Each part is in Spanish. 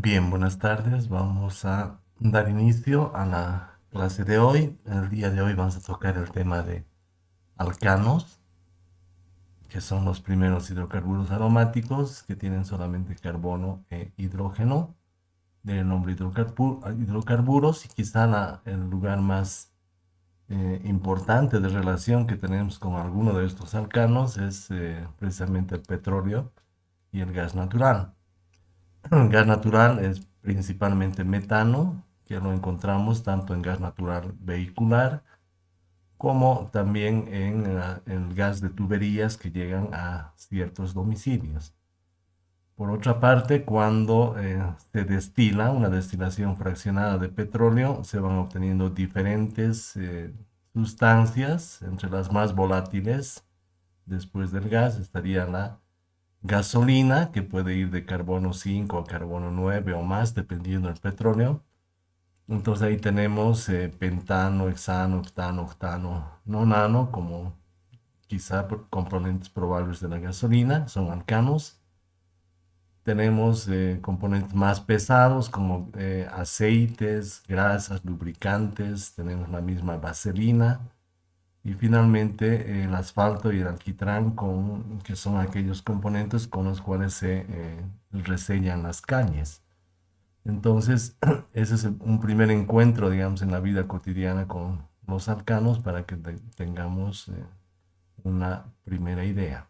Bien, buenas tardes. Vamos a dar inicio a la clase de hoy. El día de hoy vamos a tocar el tema de alcanos, que son los primeros hidrocarburos aromáticos que tienen solamente carbono e hidrógeno, del nombre hidrocarburos, y quizá el lugar más importante de relación que tenemos con alguno de estos alcanos es precisamente el petróleo y el gas natural. El gas natural es principalmente metano, que lo encontramos tanto en gas natural vehicular como también en el gas de tuberías que llegan a ciertos domicilios. Por otra parte, cuando se destila una destilación fraccionada de petróleo, se van obteniendo diferentes sustancias, entre las más volátiles después del gas estaría la gasolina, que puede ir de carbono 5 a carbono 9 o más, dependiendo del petróleo. Entonces ahí tenemos pentano, hexano, octano, octano, nonano, como quizá componentes probables de la gasolina, son alcanos. Tenemos componentes más pesados como aceites, grasas, lubricantes, tenemos la misma vaselina. Y finalmente el asfalto y el alquitrán, que son aquellos componentes con los cuales se resellan las cañas. Entonces, ese es un primer encuentro, digamos, en la vida cotidiana con los alcanos para que tengamos una primera idea.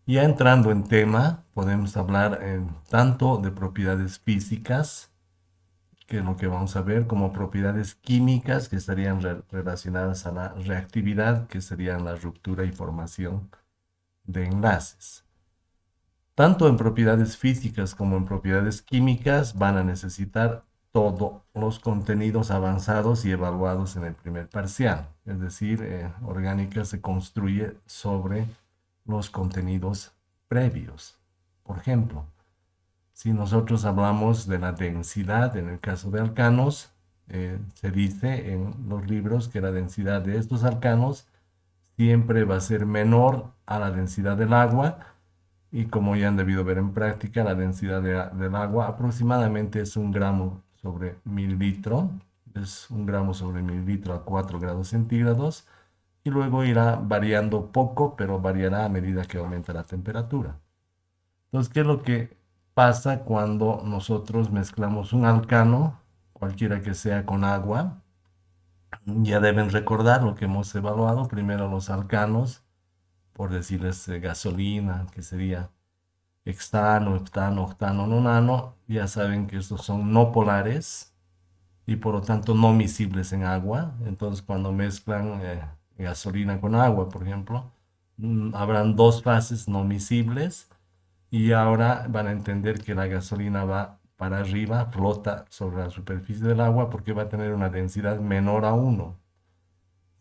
Ya entrando en tema, podemos hablar tanto de propiedades físicas, que es lo que vamos a ver, como propiedades químicas que estarían relacionadas a la reactividad, que serían la ruptura y formación de enlaces. Tanto en propiedades físicas como en propiedades químicas van a necesitar todos los contenidos avanzados y evaluados en el primer parcial. Es decir, orgánica se construye sobre los contenidos previos. Por ejemplo, si nosotros hablamos de la densidad, en el caso de alcanos, se dice en los libros que la densidad de estos alcanos siempre va a ser menor a la densidad del agua, y como ya han debido ver en práctica, la densidad del agua aproximadamente es 1 gramo sobre mililitro, es 1 gramo sobre mililitro a 4 grados centígrados, y luego irá variando poco, pero variará a medida que aumenta la temperatura. Entonces, ¿qué es lo que pasa cuando nosotros mezclamos un alcano, cualquiera que sea, con agua? Ya deben recordar lo que hemos evaluado. Primero los alcanos, por decirles gasolina, que sería hexano, heptano, octano, nonano. Ya saben que estos son no polares y por lo tanto no miscibles en agua. Entonces, cuando mezclan gasolina con agua, por ejemplo, habrán dos fases no miscibles, y ahora van a entender que la gasolina va para arriba, flota sobre la superficie del agua porque va a tener una densidad menor a 1.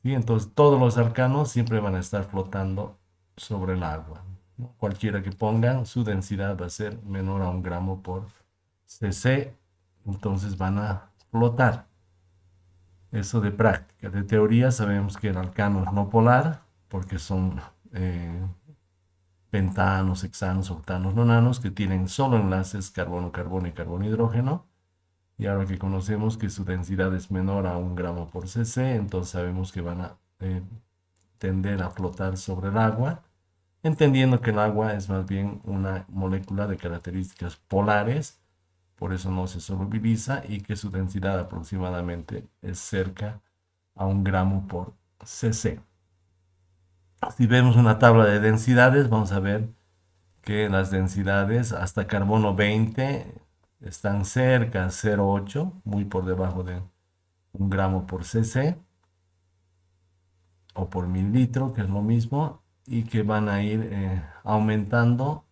¿Sí? Entonces todos los alcanos siempre van a estar flotando sobre el agua, ¿no? Cualquiera que pongan, su densidad va a ser menor a 1 gramo por cc, entonces van a flotar. Eso de práctica. De teoría sabemos que el alcano es no polar porque son eh, pentanos, hexanos, octanos, nonanos, que tienen solo enlaces carbono-carbono y carbono-hidrógeno. Y ahora que conocemos que su densidad es menor a 1 gramo por cc, entonces sabemos que van a tender a flotar sobre el agua, entendiendo que el agua es más bien una molécula de características polares, por eso no se solubiliza, y que su densidad aproximadamente es cerca a 1 gramo por cc. Si vemos una tabla de densidades, vamos a ver que las densidades hasta carbono 20 están cerca a 0,8, muy por debajo de 1 gramo por cc o por mililitro, que es lo mismo, y que van a ir aumentando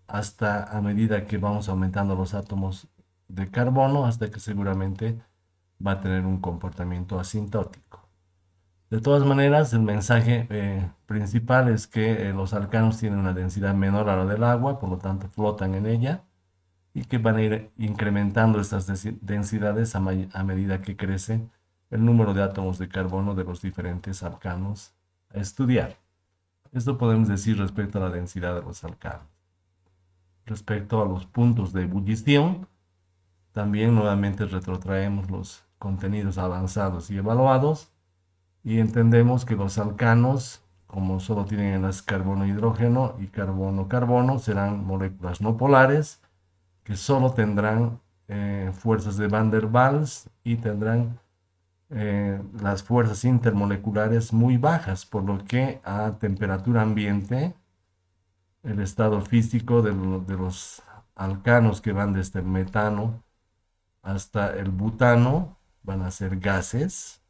hasta a medida que vamos aumentando los átomos de carbono, hasta que seguramente va a tener un comportamiento asintótico. De todas maneras, el mensaje principal es que los alcanos tienen una densidad menor a la del agua, por lo tanto flotan en ella, y que van a ir incrementando estas densidades a medida que crece el número de átomos de carbono de los diferentes alcanos a estudiar. Esto podemos decir respecto a la densidad de los alcanos. Respecto a los puntos de ebullición, también nuevamente retrotraemos los contenidos avanzados y evaluados y entendemos que los alcanos, como solo tienen enlaces carbono-hidrógeno y carbono-carbono, serán moléculas no polares que solo tendrán fuerzas de Van der Waals y tendrán las fuerzas intermoleculares muy bajas, por lo que a temperatura ambiente el estado físico de los alcanos que van desde el metano hasta el butano van a ser gases,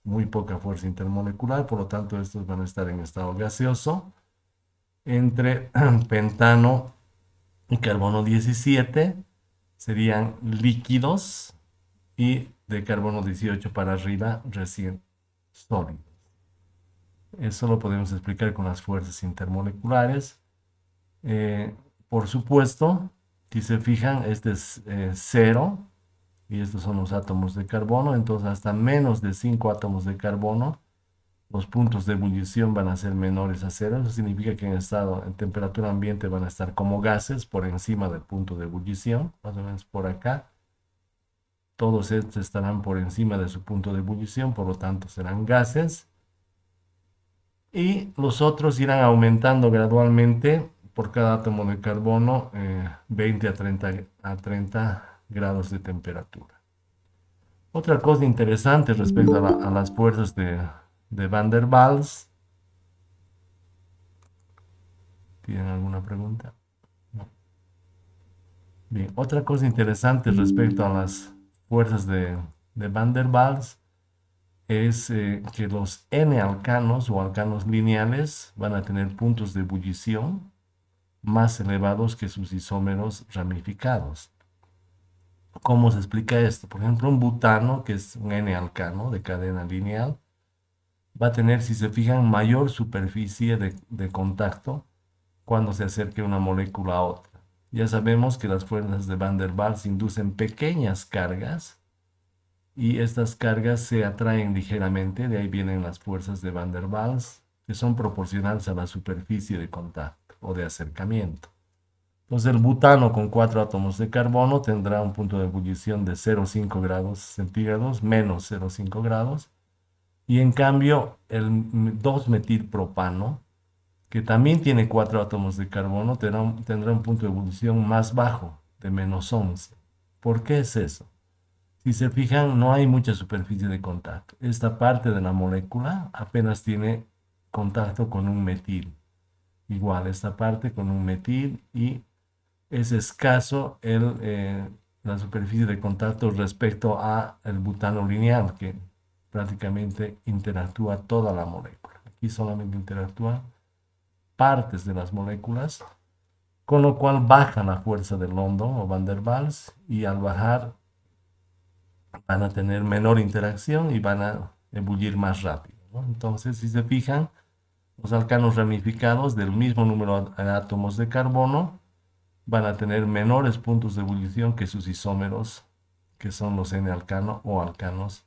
muy poca fuerza intermolecular, por lo tanto estos van a estar en estado gaseoso. Entre pentano y carbono 17 serían líquidos y de carbono 18 para arriba recién sólidos. Eso lo podemos explicar con las fuerzas intermoleculares. Por supuesto, si se fijan, este es 0 y estos son los átomos de carbono, entonces hasta menos de 5 átomos de carbono, los puntos de ebullición van a ser menores a 0. Eso significa que en temperatura ambiente van a estar como gases por encima del punto de ebullición, más o menos por acá. Todos estos estarán por encima de su punto de ebullición, por lo tanto serán gases. Y los otros irán aumentando gradualmente por cada átomo de carbono 20 a 30 grados de temperatura. Otra cosa interesante respecto a las fuerzas de Van der Waals. ¿Tienen alguna pregunta? No. Bien, otra cosa interesante respecto a las fuerzas de Van der Waals es que los N-alcanos o alcanos lineales van a tener puntos de ebullición más elevados que sus isómeros ramificados. ¿Cómo se explica esto? Por ejemplo, un butano, que es un N-alcano de cadena lineal, va a tener, si se fijan, mayor superficie de contacto cuando se acerque una molécula a otra. Ya sabemos que las fuerzas de Van der Waals inducen pequeñas cargas y estas cargas se atraen ligeramente, de ahí vienen las fuerzas de Van der Waals, que son proporcionales a la superficie de contacto o de acercamiento. Entonces el butano con 4 átomos de carbono tendrá un punto de ebullición de 0,5 grados centígrados, menos 0,5 grados, y en cambio el 2-metilpropano, que también tiene 4 átomos de carbono, tendrá un punto de ebullición más bajo, de menos 11. ¿Por qué es eso? Si se fijan, no hay mucha superficie de contacto. Esta parte de la molécula apenas tiene contacto con un metil. Igual, esta parte con un metil y es escaso la superficie de contacto respecto a el butano lineal, que prácticamente interactúa toda la molécula. Aquí solamente interactúan partes de las moléculas, con lo cual baja la fuerza de London o Van der Waals y al bajar van a tener menor interacción y van a ebullir más rápido, ¿no? Entonces, si se fijan, los alcanos ramificados del mismo número de átomos de carbono van a tener menores puntos de ebullición que sus isómeros, que son los N-alcano o alcanos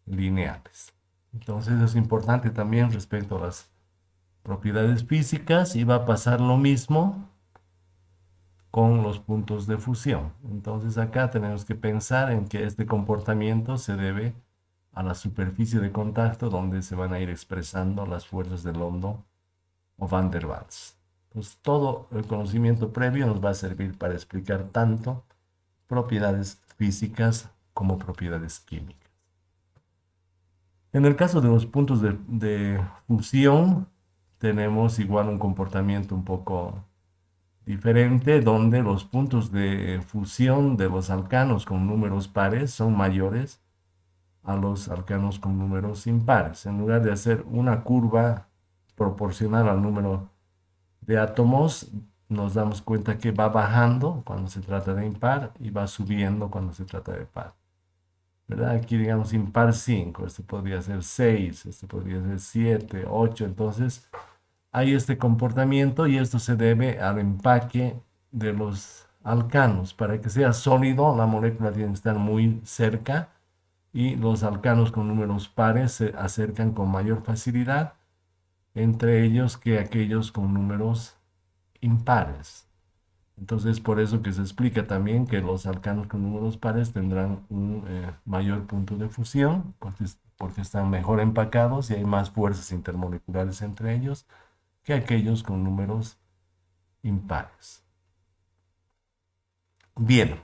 lineales. Entonces es importante también respecto a las propiedades físicas y va a pasar lo mismo con los puntos de fusión. Entonces acá tenemos que pensar en que este comportamiento se debe a la superficie de contacto donde se van a ir expresando las fuerzas de London o Van der Waals. Pues todo el conocimiento previo nos va a servir para explicar tanto propiedades físicas como propiedades químicas. En el caso de los puntos de fusión, tenemos igual un comportamiento un poco diferente, donde los puntos de fusión de los alcanos con números pares son mayores a los alcanos con números impares. En lugar de hacer una curva proporcional al número de átomos, nos damos cuenta que va bajando cuando se trata de impar y va subiendo cuando se trata de par. ¿Verdad? Aquí digamos impar 5, este podría ser 6, este podría ser 7, 8, entonces hay este comportamiento y esto se debe al empaque de los alcanos. Para que sea sólido, la molécula tiene que estar muy cerca y los alcanos con números pares se acercan con mayor facilidad entre ellos que aquellos con números impares. Entonces, por eso que se explica también que los alcanos con números pares tendrán un mayor punto de fusión, porque están mejor empacados y hay más fuerzas intermoleculares entre ellos que aquellos con números impares. Bien,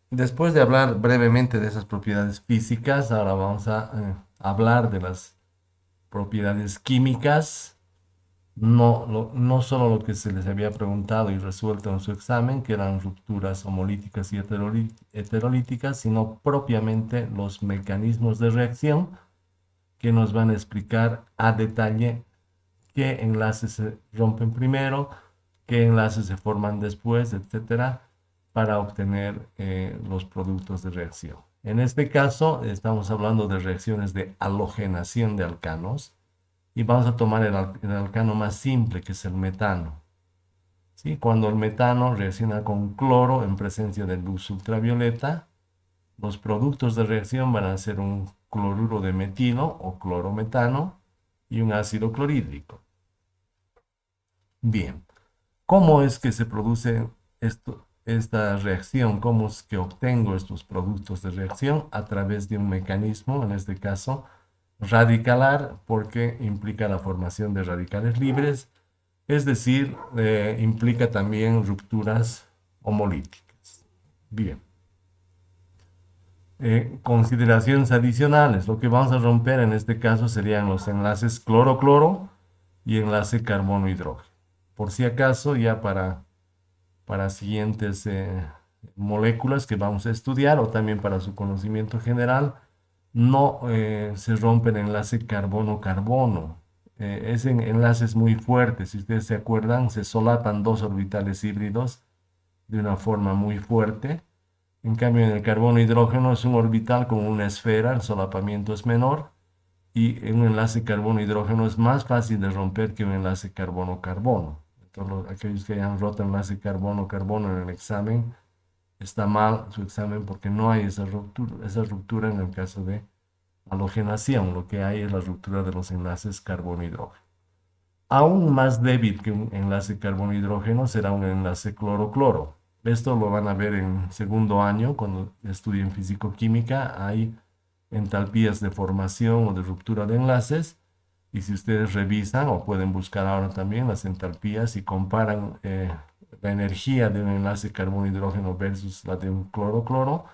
después de hablar brevemente de esas propiedades físicas, ahora vamos a hablar de las propiedades químicas, no solo lo que se les había preguntado y resuelto en su examen, que eran rupturas homolíticas y heterolíticas, sino propiamente los mecanismos de reacción que nos van a explicar a detalle qué enlaces se rompen primero, qué enlaces se forman después, etcétera, para obtener los productos de reacción. En este caso, estamos hablando de reacciones de halogenación de alcanos y vamos a tomar el alcano más simple, que es el metano. ¿Sí? Cuando el metano reacciona con cloro en presencia de luz ultravioleta, los productos de reacción van a ser un cloruro de metilo o clorometano y un ácido clorhídrico. Bien, ¿cómo es que se produce esta reacción? ¿Cómo es que obtengo estos productos de reacción? A través de un mecanismo, en este caso, radicalar, porque implica la formación de radicales libres, es decir, implica también rupturas homolíticas. Bien. Consideraciones adicionales. Lo que vamos a romper en este caso serían los enlaces cloro-cloro y enlace carbono-hidrógeno. Por si acaso, ya para siguientes moléculas que vamos a estudiar o también para su conocimiento general, no se rompe el enlace carbono-carbono. Ese enlace es muy fuerte. Si ustedes se acuerdan, se solapan dos orbitales híbridos de una forma muy fuerte. En cambio, en el carbono-hidrógeno es un orbital como una esfera, el solapamiento es menor y un enlace carbono-hidrógeno es más fácil de romper que un enlace carbono-carbono. Entonces, aquellos que hayan roto el enlace carbono-carbono en el examen, está mal su examen porque no hay esa ruptura en el caso de halogenación. Lo que hay es la ruptura de los enlaces carbono-hidrógeno. Aún más débil que un enlace carbono-hidrógeno será un enlace cloro-cloro. Esto lo van a ver en segundo año cuando estudien físico-química. Hay entalpías de formación o de ruptura de enlaces. Y si ustedes revisan o pueden buscar ahora también las entalpías y comparan la energía de un enlace carbono-hidrógeno versus la de un cloro-cloro,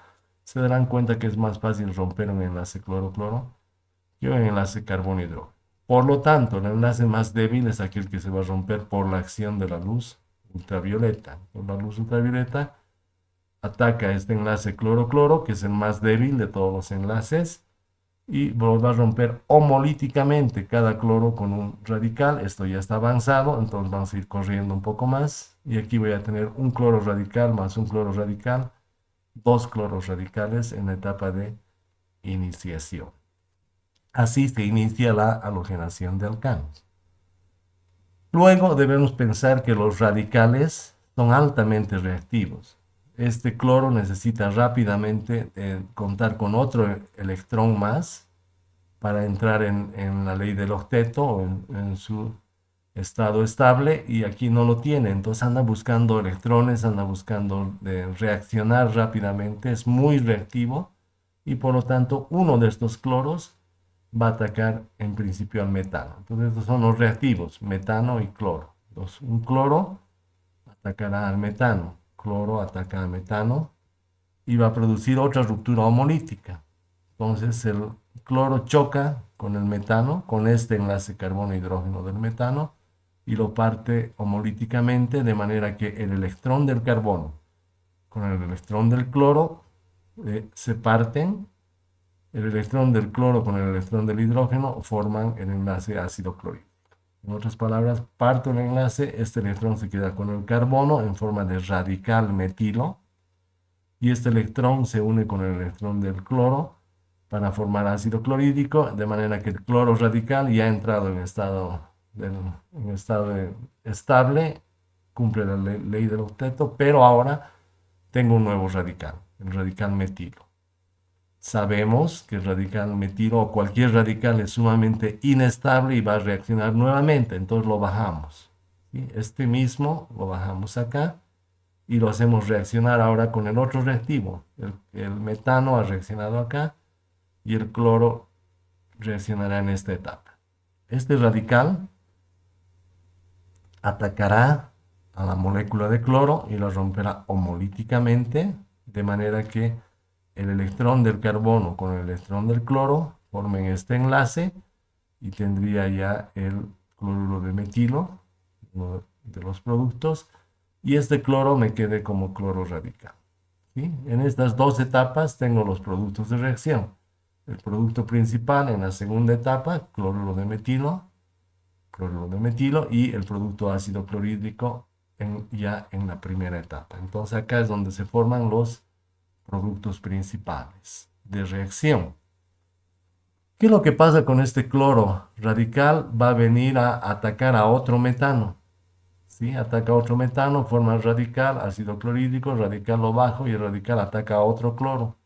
se darán cuenta que es más fácil romper un enlace cloro-cloro que un enlace carbono-hidrógeno. Por lo tanto, el enlace más débil es aquel que se va a romper por la acción de la luz ultravioleta. La luz ultravioleta ataca este enlace cloro-cloro, que es el más débil de todos los enlaces, y lo va a romper homolíticamente cada cloro con un radical. Esto ya está avanzado, entonces vamos a ir corriendo un poco más. Y aquí voy a tener un cloro radical más un cloro radical, dos cloros radicales en la etapa de iniciación. Así se inicia la halogenación de alcanos. Luego debemos pensar que los radicales son altamente reactivos. Este cloro necesita rápidamente contar con otro electrón más para entrar en la ley del octeto o en su estado estable, y aquí no lo tiene. Entonces anda buscando electrones, anda buscando reaccionar rápidamente, es muy reactivo y por lo tanto uno de estos cloros va a atacar en principio al metano. Entonces estos son los reactivos, metano y cloro. Entonces, un cloro atacará al metano, cloro ataca al metano y va a producir otra ruptura homolítica. Entonces el cloro choca con el metano, con este enlace carbono-hidrógeno del metano, y lo parte homolíticamente, de manera que el electrón del carbono con el electrón del cloro se parten. El electrón del cloro con el electrón del hidrógeno forman el enlace ácido clorhídrico. En otras palabras, parto el enlace, este electrón se queda con el carbono en forma de radical metilo, y este electrón se une con el electrón del cloro para formar ácido clorhídrico, de manera que el cloro radical ya ha entrado en estado estable, cumple la ley del octeto, pero ahora tengo un nuevo radical, el radical metilo. Sabemos que el radical metilo o cualquier radical es sumamente inestable y va a reaccionar nuevamente, entonces lo bajamos. ¿Sí? Este mismo lo bajamos acá y lo hacemos reaccionar ahora con el otro reactivo. El metano ha reaccionado acá y el cloro reaccionará en esta etapa. Este radical atacará a la molécula de cloro y la romperá homolíticamente, de manera que el electrón del carbono con el electrón del cloro formen este enlace y tendría ya el cloruro de metilo, uno de los productos, y este cloro me quede como cloro radical. ¿Sí? En estas dos etapas tengo los productos de reacción. El producto principal en la segunda etapa, cloruro de metilo y el producto ácido clorhídrico ya en la primera etapa. Entonces acá es donde se forman los productos principales de reacción. ¿Qué es lo que pasa con este cloro radical? Va a venir a atacar a otro metano. ¿Sí? Ataca a otro metano, forma el radical, ácido clorhídrico, radical lo bajo y el radical ataca a otro cloro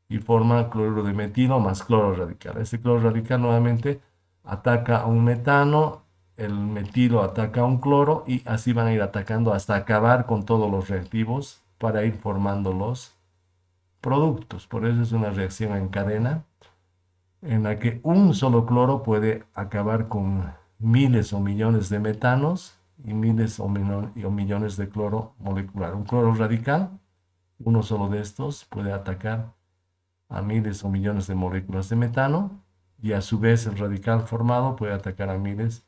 y forma cloruro de metilo más cloro radical. Este cloro radical nuevamente ataca a un metano, el metilo ataca a un cloro y así van a ir atacando hasta acabar con todos los reactivos para ir formando los productos. Por eso es una reacción en cadena en la que un solo cloro puede acabar con miles o millones de metanos y miles o millones de cloro molecular. Un cloro radical, uno solo de estos, puede atacar a miles o millones de moléculas de metano y a su vez el radical formado puede atacar a miles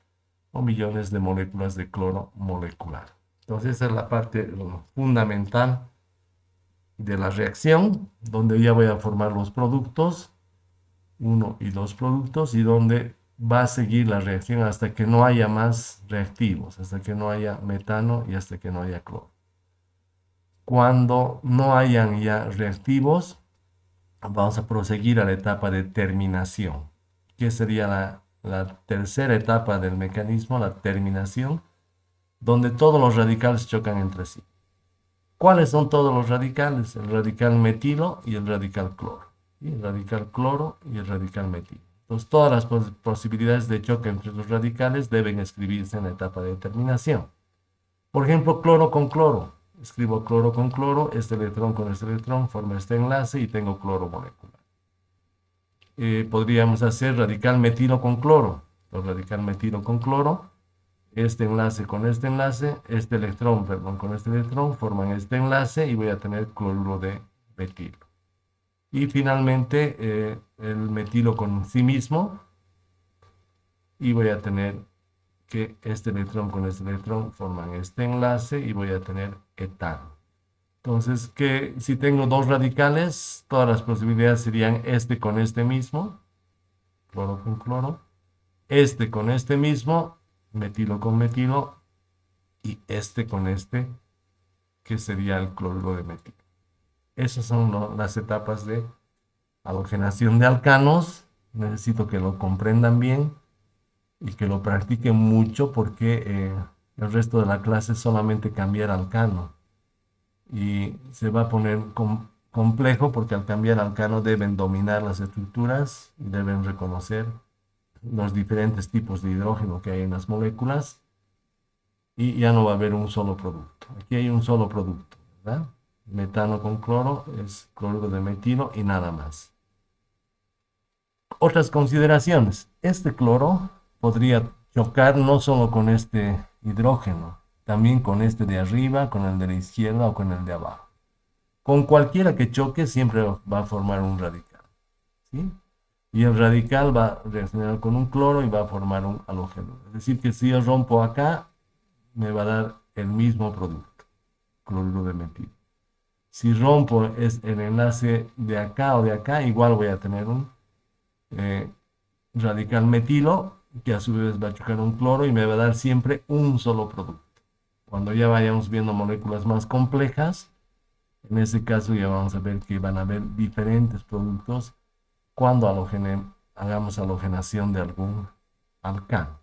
o millones de moléculas de cloro molecular. Entonces esa es la parte fundamental de la reacción, donde ya voy a formar los productos, uno y dos productos, y donde va a seguir la reacción hasta que no haya más reactivos, hasta que no haya metano y hasta que no haya cloro. Cuando no hayan ya reactivos, vamos a proseguir a la etapa de terminación, que sería la tercera etapa del mecanismo, la terminación, donde todos los radicales chocan entre sí. ¿Cuáles son todos los radicales? El radical metilo y el radical cloro. ¿Sí? El radical cloro y el radical metilo. Entonces, todas las posibilidades de choque entre los radicales deben escribirse en la etapa de terminación. Por ejemplo, cloro con cloro. Escribo cloro con cloro, este electrón con este electrón forma este enlace y tengo cloro molecular. Podríamos hacer radical metilo con cloro. Radical metilo con cloro, este enlace con este enlace, este electrón, perdón, con este electrón forman este enlace y voy a tener cloruro de metilo. Y finalmente el metilo con sí mismo y voy a tener que este electrón con este electrón forman este enlace y voy a tener etano. Entonces, que si tengo dos radicales, todas las posibilidades serían este con este mismo, cloro con cloro, este con este mismo, metilo con metilo, y este con este, que sería el cloruro de metilo. Esas son las etapas de halogenación de alcanos. Necesito que lo comprendan bien y que lo practiquen mucho porque el resto de la clase es solamente cambiar alcano. Y se va a poner complejo porque al cambiar alcano deben dominar las estructuras y deben reconocer los diferentes tipos de hidrógeno que hay en las moléculas y ya no va a haber un solo producto. Aquí hay un solo producto, ¿verdad? Metano con cloro es cloruro de metilo y nada más. Otras consideraciones. Este cloro podría chocar no solo con este hidrógeno, también con este de arriba, con el de la izquierda o con el de abajo. Con cualquiera que choque siempre va a formar un radical, ¿sí? Y el radical va a reaccionar con un cloro y va a formar un halógeno. Es decir, que si yo rompo acá, me va a dar el mismo producto, cloruro de metilo. Si rompo el enlace de acá o de acá, igual voy a tener un radical metilo, que a su vez va a chocar un cloro y me va a dar siempre un solo producto. Cuando ya vayamos viendo moléculas más complejas, en ese caso ya vamos a ver que van a haber diferentes productos cuando hagamos halogenación de algún alcano.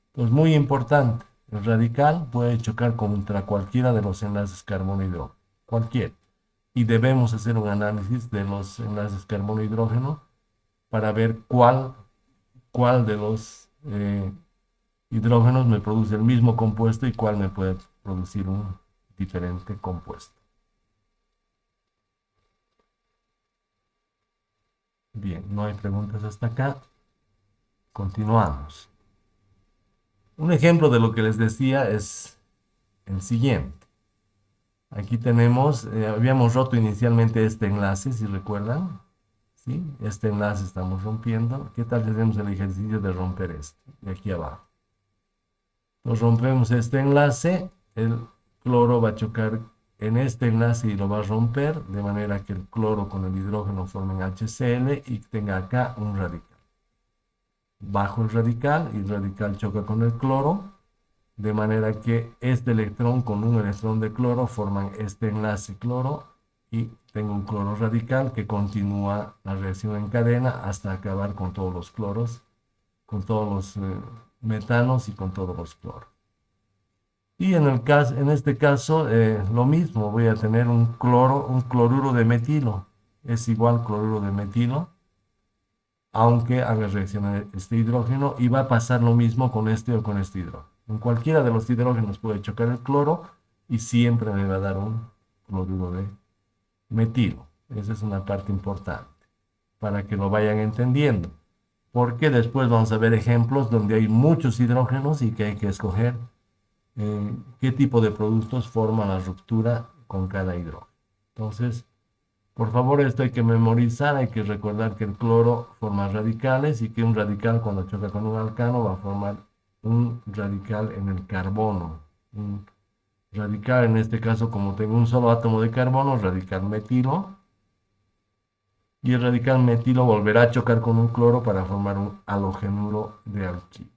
Entonces, muy importante, el radical puede chocar contra cualquiera de los enlaces carbono-hidrógeno, cualquiera. Y debemos hacer un análisis de los enlaces carbono-hidrógeno para ver cuál de los hidrógenos me produce el mismo compuesto y cuál me puede producir un diferente compuesto. Bien, no hay preguntas hasta acá. Continuamos. Un ejemplo de lo que les decía es el siguiente. Aquí tenemos, habíamos roto inicialmente este enlace, si recuerdan. ¿Sí? Este enlace estamos rompiendo. ¿Qué tal si hacemos el ejercicio de romper este, de aquí abajo? Nos rompemos este enlace, el cloro va a chocar en este enlace y lo va a romper, de manera que el cloro con el hidrógeno formen HCl y tenga acá un radical. Bajo el radical y el radical choca con el cloro, de manera que este electrón con un electrón de cloro forman este enlace cloro y tengo un cloro radical que continúa la reacción en cadena hasta acabar con todos los cloros, con todos los metanos y con todos los cloros. Y en este caso, lo mismo, voy a tener un cloruro de metilo. Es igual cloruro de metilo, aunque haga reaccionar este hidrógeno, y va a pasar lo mismo con este o con este hidrógeno. En cualquiera de los hidrógenos puede chocar el cloro y siempre me va a dar un cloruro de metilo. Esa es una parte importante para que lo vayan entendiendo. Porque después vamos a ver ejemplos donde hay muchos hidrógenos y que hay que escoger qué tipo de productos forman la ruptura con cada hidrógeno. Entonces, por favor, esto hay que memorizar, hay que recordar que el cloro forma radicales y que un radical cuando choca con un alcano va a formar un radical en el carbono. Un radical, en este caso, como tengo un solo átomo de carbono, radical metilo, y el radical metilo volverá a chocar con un cloro para formar un halogenuro de alquilo.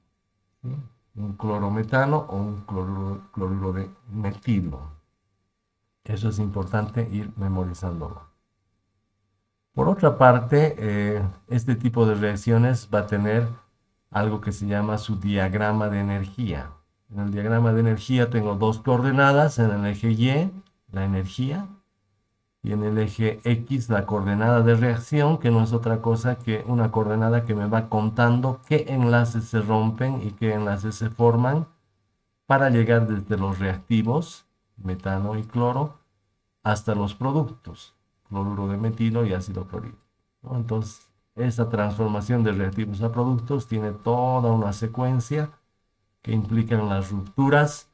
¿Sí? Un clorometano o un cloruro de metilo. Eso es importante ir memorizándolo. Por otra parte, este tipo de reacciones va a tener algo que se llama su diagrama de energía. En el diagrama de energía tengo dos coordenadas, en el eje Y, la energía, y en el eje X, la coordenada de reacción, que no es otra cosa que una coordenada que me va contando qué enlaces se rompen y qué enlaces se forman para llegar desde los reactivos, metano y cloro, hasta los productos, cloruro de metilo y ácido clorhídrico, ¿no? Entonces, esa transformación de reactivos a productos tiene toda una secuencia que implican las rupturas,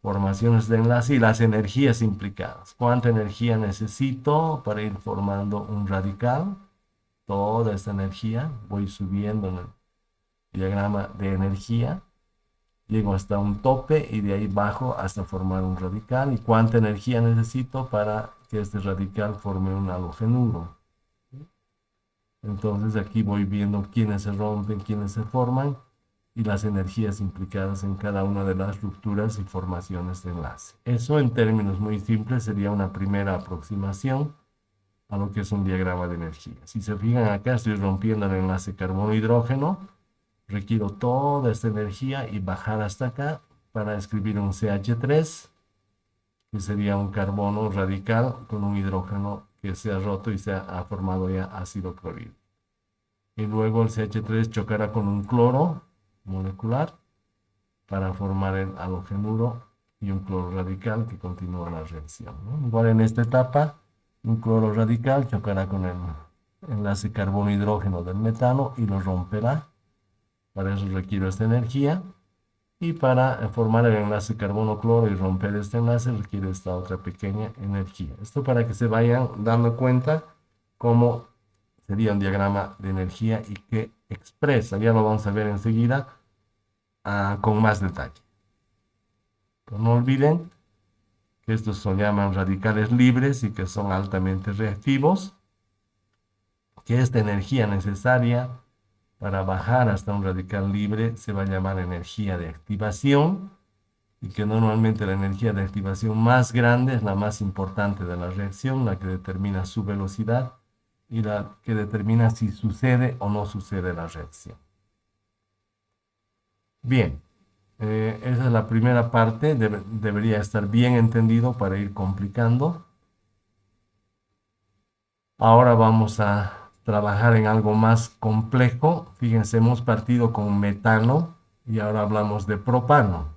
formaciones de enlace y las energías implicadas. ¿Cuánta energía necesito para ir formando un radical? Toda esta energía voy subiendo en el diagrama de energía. Llego hasta un tope y de ahí bajo hasta formar un radical. ¿Y cuánta energía necesito para que este radical forme un halogenuro? Entonces aquí voy viendo quiénes se rompen, quiénes se forman y las energías implicadas en cada una de las rupturas y formaciones de enlace. Eso en términos muy simples sería una primera aproximación a lo que es un diagrama de energía. Si se fijan acá estoy rompiendo el enlace carbono-hidrógeno. Requiero toda esta energía y bajar hasta acá para escribir un CH3, que sería un carbono radical con un hidrógeno que se ha roto y se ha formado ya ácido clorhídrico. Y luego el CH3 chocará con un cloro molecular para formar el halogenuro y un cloro radical que continúa la reacción, ¿no? Igual en esta etapa, un cloro radical chocará con el enlace carbono-hidrógeno del metano y lo romperá. Para eso requiero esta energía. Y para formar el enlace carbono-cloro y romper este enlace requiere esta otra pequeña energía. Esto para que se vayan dando cuenta cómo sería un diagrama de energía y qué expresa. Ya lo vamos a ver enseguida con más detalle. Pero no olviden que estos se llaman radicales libres y que son altamente reactivos. Que esta energía necesaria para bajar hasta un radical libre se va a llamar energía de activación y que normalmente la energía de activación más grande es la más importante de la reacción, la que determina su velocidad y la que determina si sucede o no sucede la reacción. Bien, esa es la primera parte, debería estar bien entendido para ir complicando. Ahora vamos a trabajar en algo más complejo. Fíjense, hemos partido con metano y ahora hablamos de propano.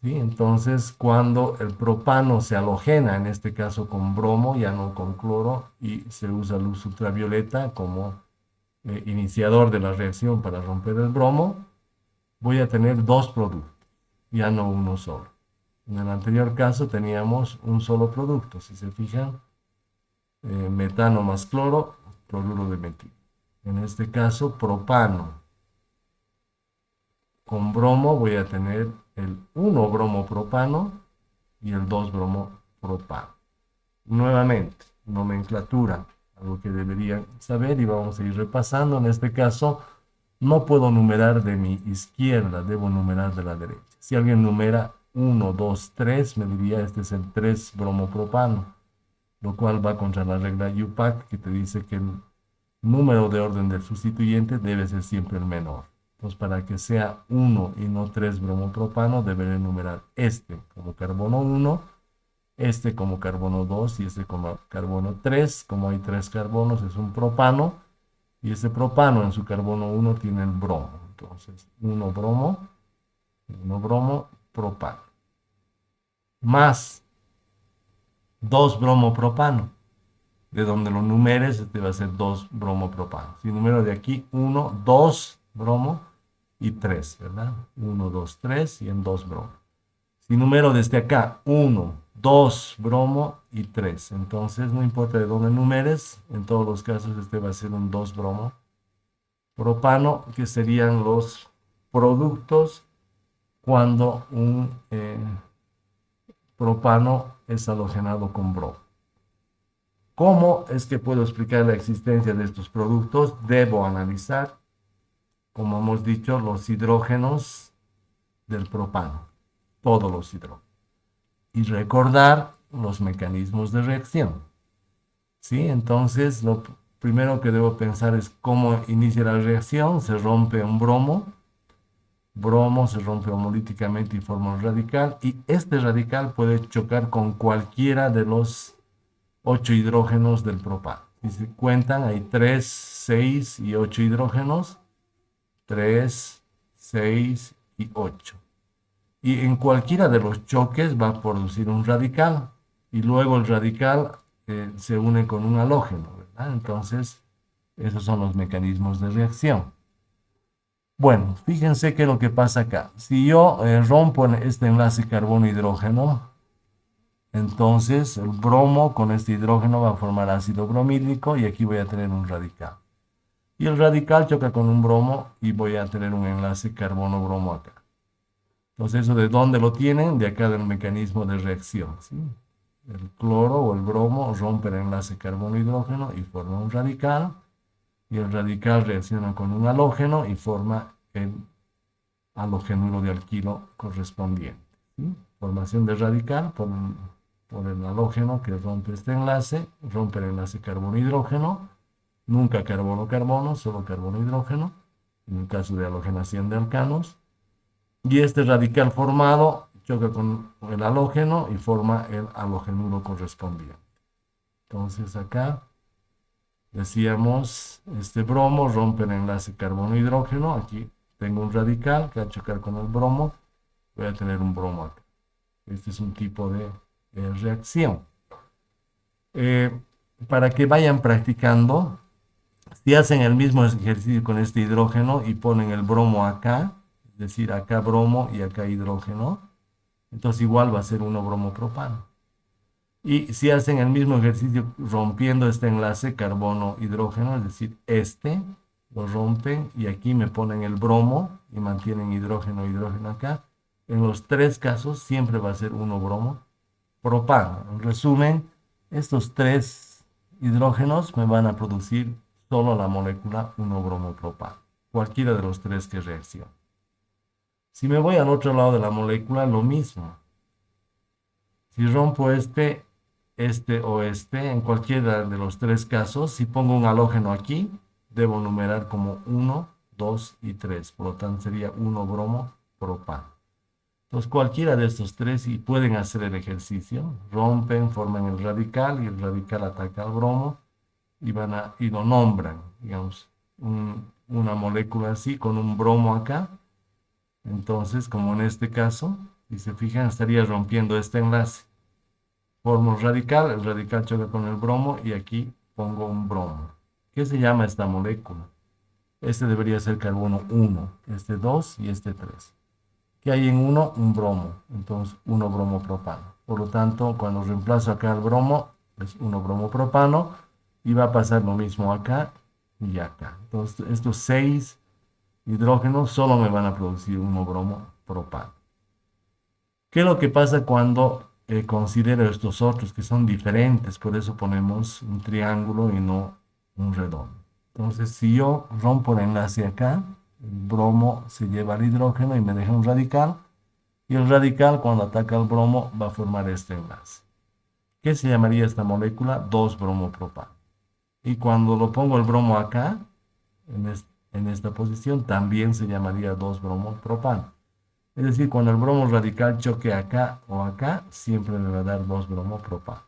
¿sí? Entonces, cuando el propano se halogena, en este caso con bromo, ya no con cloro, y se usa luz ultravioleta como iniciador de la reacción para romper el bromo, voy a tener dos productos, ya no uno solo. En el anterior caso teníamos un solo producto, si se fijan, metano más cloro, cloruro de metilo. En este caso, propano con bromo voy a tener el 1 bromo propano y el 2 bromo propano. Nuevamente, nomenclatura, algo que deberían saber y vamos a ir repasando. En este caso, no puedo numerar de mi izquierda, debo numerar de la derecha. Si alguien numera 1, 2, 3, me diría este es el 3 bromopropano, lo cual va contra la regla UPAC que te dice que el número de orden del sustituyente debe ser siempre el menor. Entonces, para que sea 1 y no 3 bromopropano, deberé numerar este como carbono 1, este como carbono 2 y este como carbono 3. Como hay 3 carbonos, es un propano. Y este propano en su carbono 1 tiene el bromo. Entonces, 1 bromo propano. Más 2 bromo propano. De donde lo numeres, este va a ser 2 bromo propano. Si numero de aquí, 1, 2 bromo y 3, ¿verdad? 1, 2, 3 y en 2 bromo. Si numero desde acá, 1, 2 bromo y 3. Entonces, no importa de dónde numeres, en todos los casos este va a ser un 2 bromo propano, que serían los productos cuando un propano es halogenado con bromo. ¿Cómo es que puedo explicar la existencia de estos productos? Debo analizar, como hemos dicho, los hidrógenos del propano, todos los hidrógenos, y recordar los mecanismos de reacción. ¿Sí? Entonces, lo primero que debo pensar es cómo inicia la reacción. Se rompe un bromo se rompe homolíticamente y forma un radical, y este radical puede chocar con cualquiera de los 8 hidrógenos del propano. Si se cuentan, hay 3, 6 y 8 hidrógenos, 3, 6 y 8. Y en cualquiera de los choques va a producir un radical, y luego el radical se une con un halógeno, ¿verdad? Entonces, esos son los mecanismos de reacción. Bueno, fíjense qué es lo que pasa acá. Si yo rompo este enlace carbono-hidrógeno, entonces el bromo con este hidrógeno va a formar ácido bromídrico y aquí voy a tener un radical. Y el radical choca con un bromo y voy a tener un enlace carbono-bromo acá. Entonces, ¿eso de dónde lo tienen? De acá del mecanismo de reacción, ¿sí? El cloro o el bromo rompe el enlace carbono-hidrógeno y forma un radical. Y el radical reacciona con un halógeno y forma el halogenuro de alquilo correspondiente, ¿sí? Formación de radical por el halógeno que rompe este enlace, rompe el enlace carbono-hidrógeno, nunca carbono-carbono, solo carbono-hidrógeno, en el caso de halogenación de alcanos, y este radical formado choca con el halógeno y forma el halogenuro correspondiente. Entonces acá decíamos, este bromo rompe el enlace carbono-hidrógeno, aquí tengo un radical que va a chocar con el bromo, voy a tener un bromo acá. Este es un tipo de reacción. Eh, para que vayan practicando, si hacen el mismo ejercicio con este hidrógeno y ponen el bromo acá, es decir, acá bromo y acá hidrógeno, entonces igual va a ser 1 bromo propano. Y si hacen el mismo ejercicio rompiendo este enlace carbono-hidrógeno, es decir, este, lo rompen y aquí me ponen el bromo y mantienen hidrógeno acá. En los 3 casos siempre va a ser 1 bromo propano. En resumen, estos 3 hidrógenos me van a producir solo la molécula 1 bromo propano. Cualquiera de los 3 que reaccione. Si me voy al otro lado de la molécula, lo mismo. Si rompo este o este, en cualquiera de los 3 casos, si pongo un halógeno aquí, debo numerar como 1, 2 y 3. Por lo tanto, sería 1 bromo propano. Entonces, cualquiera de estos 3 y pueden hacer el ejercicio, rompen, forman el radical y el radical ataca al bromo y lo nombran, digamos, una molécula así con un bromo acá. Entonces, como en este caso, Si se fijan, estaría rompiendo este enlace. Formo un radical, el radical choca con el bromo y aquí pongo un bromo. ¿Qué se llama esta molécula? Este debería ser carbono 1, este 2 y este 3. ¿Qué hay en uno? Un bromo. Entonces, 1 bromo propano. Por lo tanto, cuando reemplazo acá el bromo, es 1 bromo propano y va a pasar lo mismo acá y acá. Entonces, estos 6 hidrógenos solo me van a producir 1 bromo propano. ¿Qué es lo que pasa cuando considero estos otros que son diferentes? Por eso ponemos un triángulo y no un redondo. Entonces, si yo rompo el enlace acá, el bromo se lleva al hidrógeno y me deja un radical. Y el radical, cuando ataca al bromo, va a formar este enlace. ¿Qué se llamaría esta molécula? 2-bromopropano. Y cuando lo pongo el bromo acá, en esta posición, también se llamaría 2-bromopropano. Es decir, cuando el bromo radical choque acá o acá, siempre me va a dar 2-bromopropano.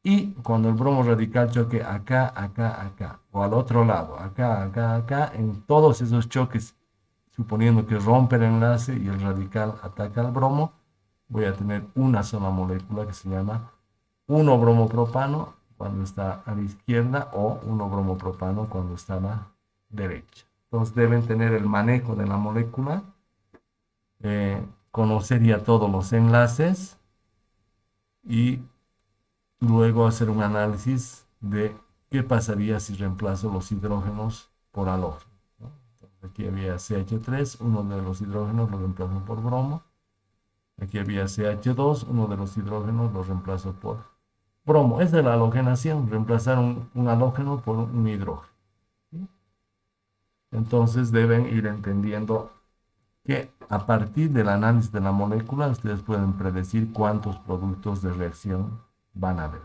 Y cuando el bromo radical choque acá, acá, acá, o al otro lado, acá, acá, acá, en todos esos choques, suponiendo que rompe el enlace y el radical ataca al bromo, voy a tener una sola molécula que se llama 1-bromopropano cuando está a la izquierda o 1-bromopropano cuando está a la derecha. Entonces deben tener el manejo de la molécula, conocer ya todos los enlaces y luego hacer un análisis de qué pasaría si reemplazo los hidrógenos por halógeno, ¿no? Entonces, aquí había CH3, uno de los hidrógenos lo reemplazo por bromo. Aquí había CH2, uno de los hidrógenos lo reemplazo por bromo. Es de la halogenación, reemplazar un halógeno por un hidrógeno. ¿Sí? Entonces deben ir entendiendo que a partir del análisis de la molécula ustedes pueden predecir cuántos productos de reacción van a haber.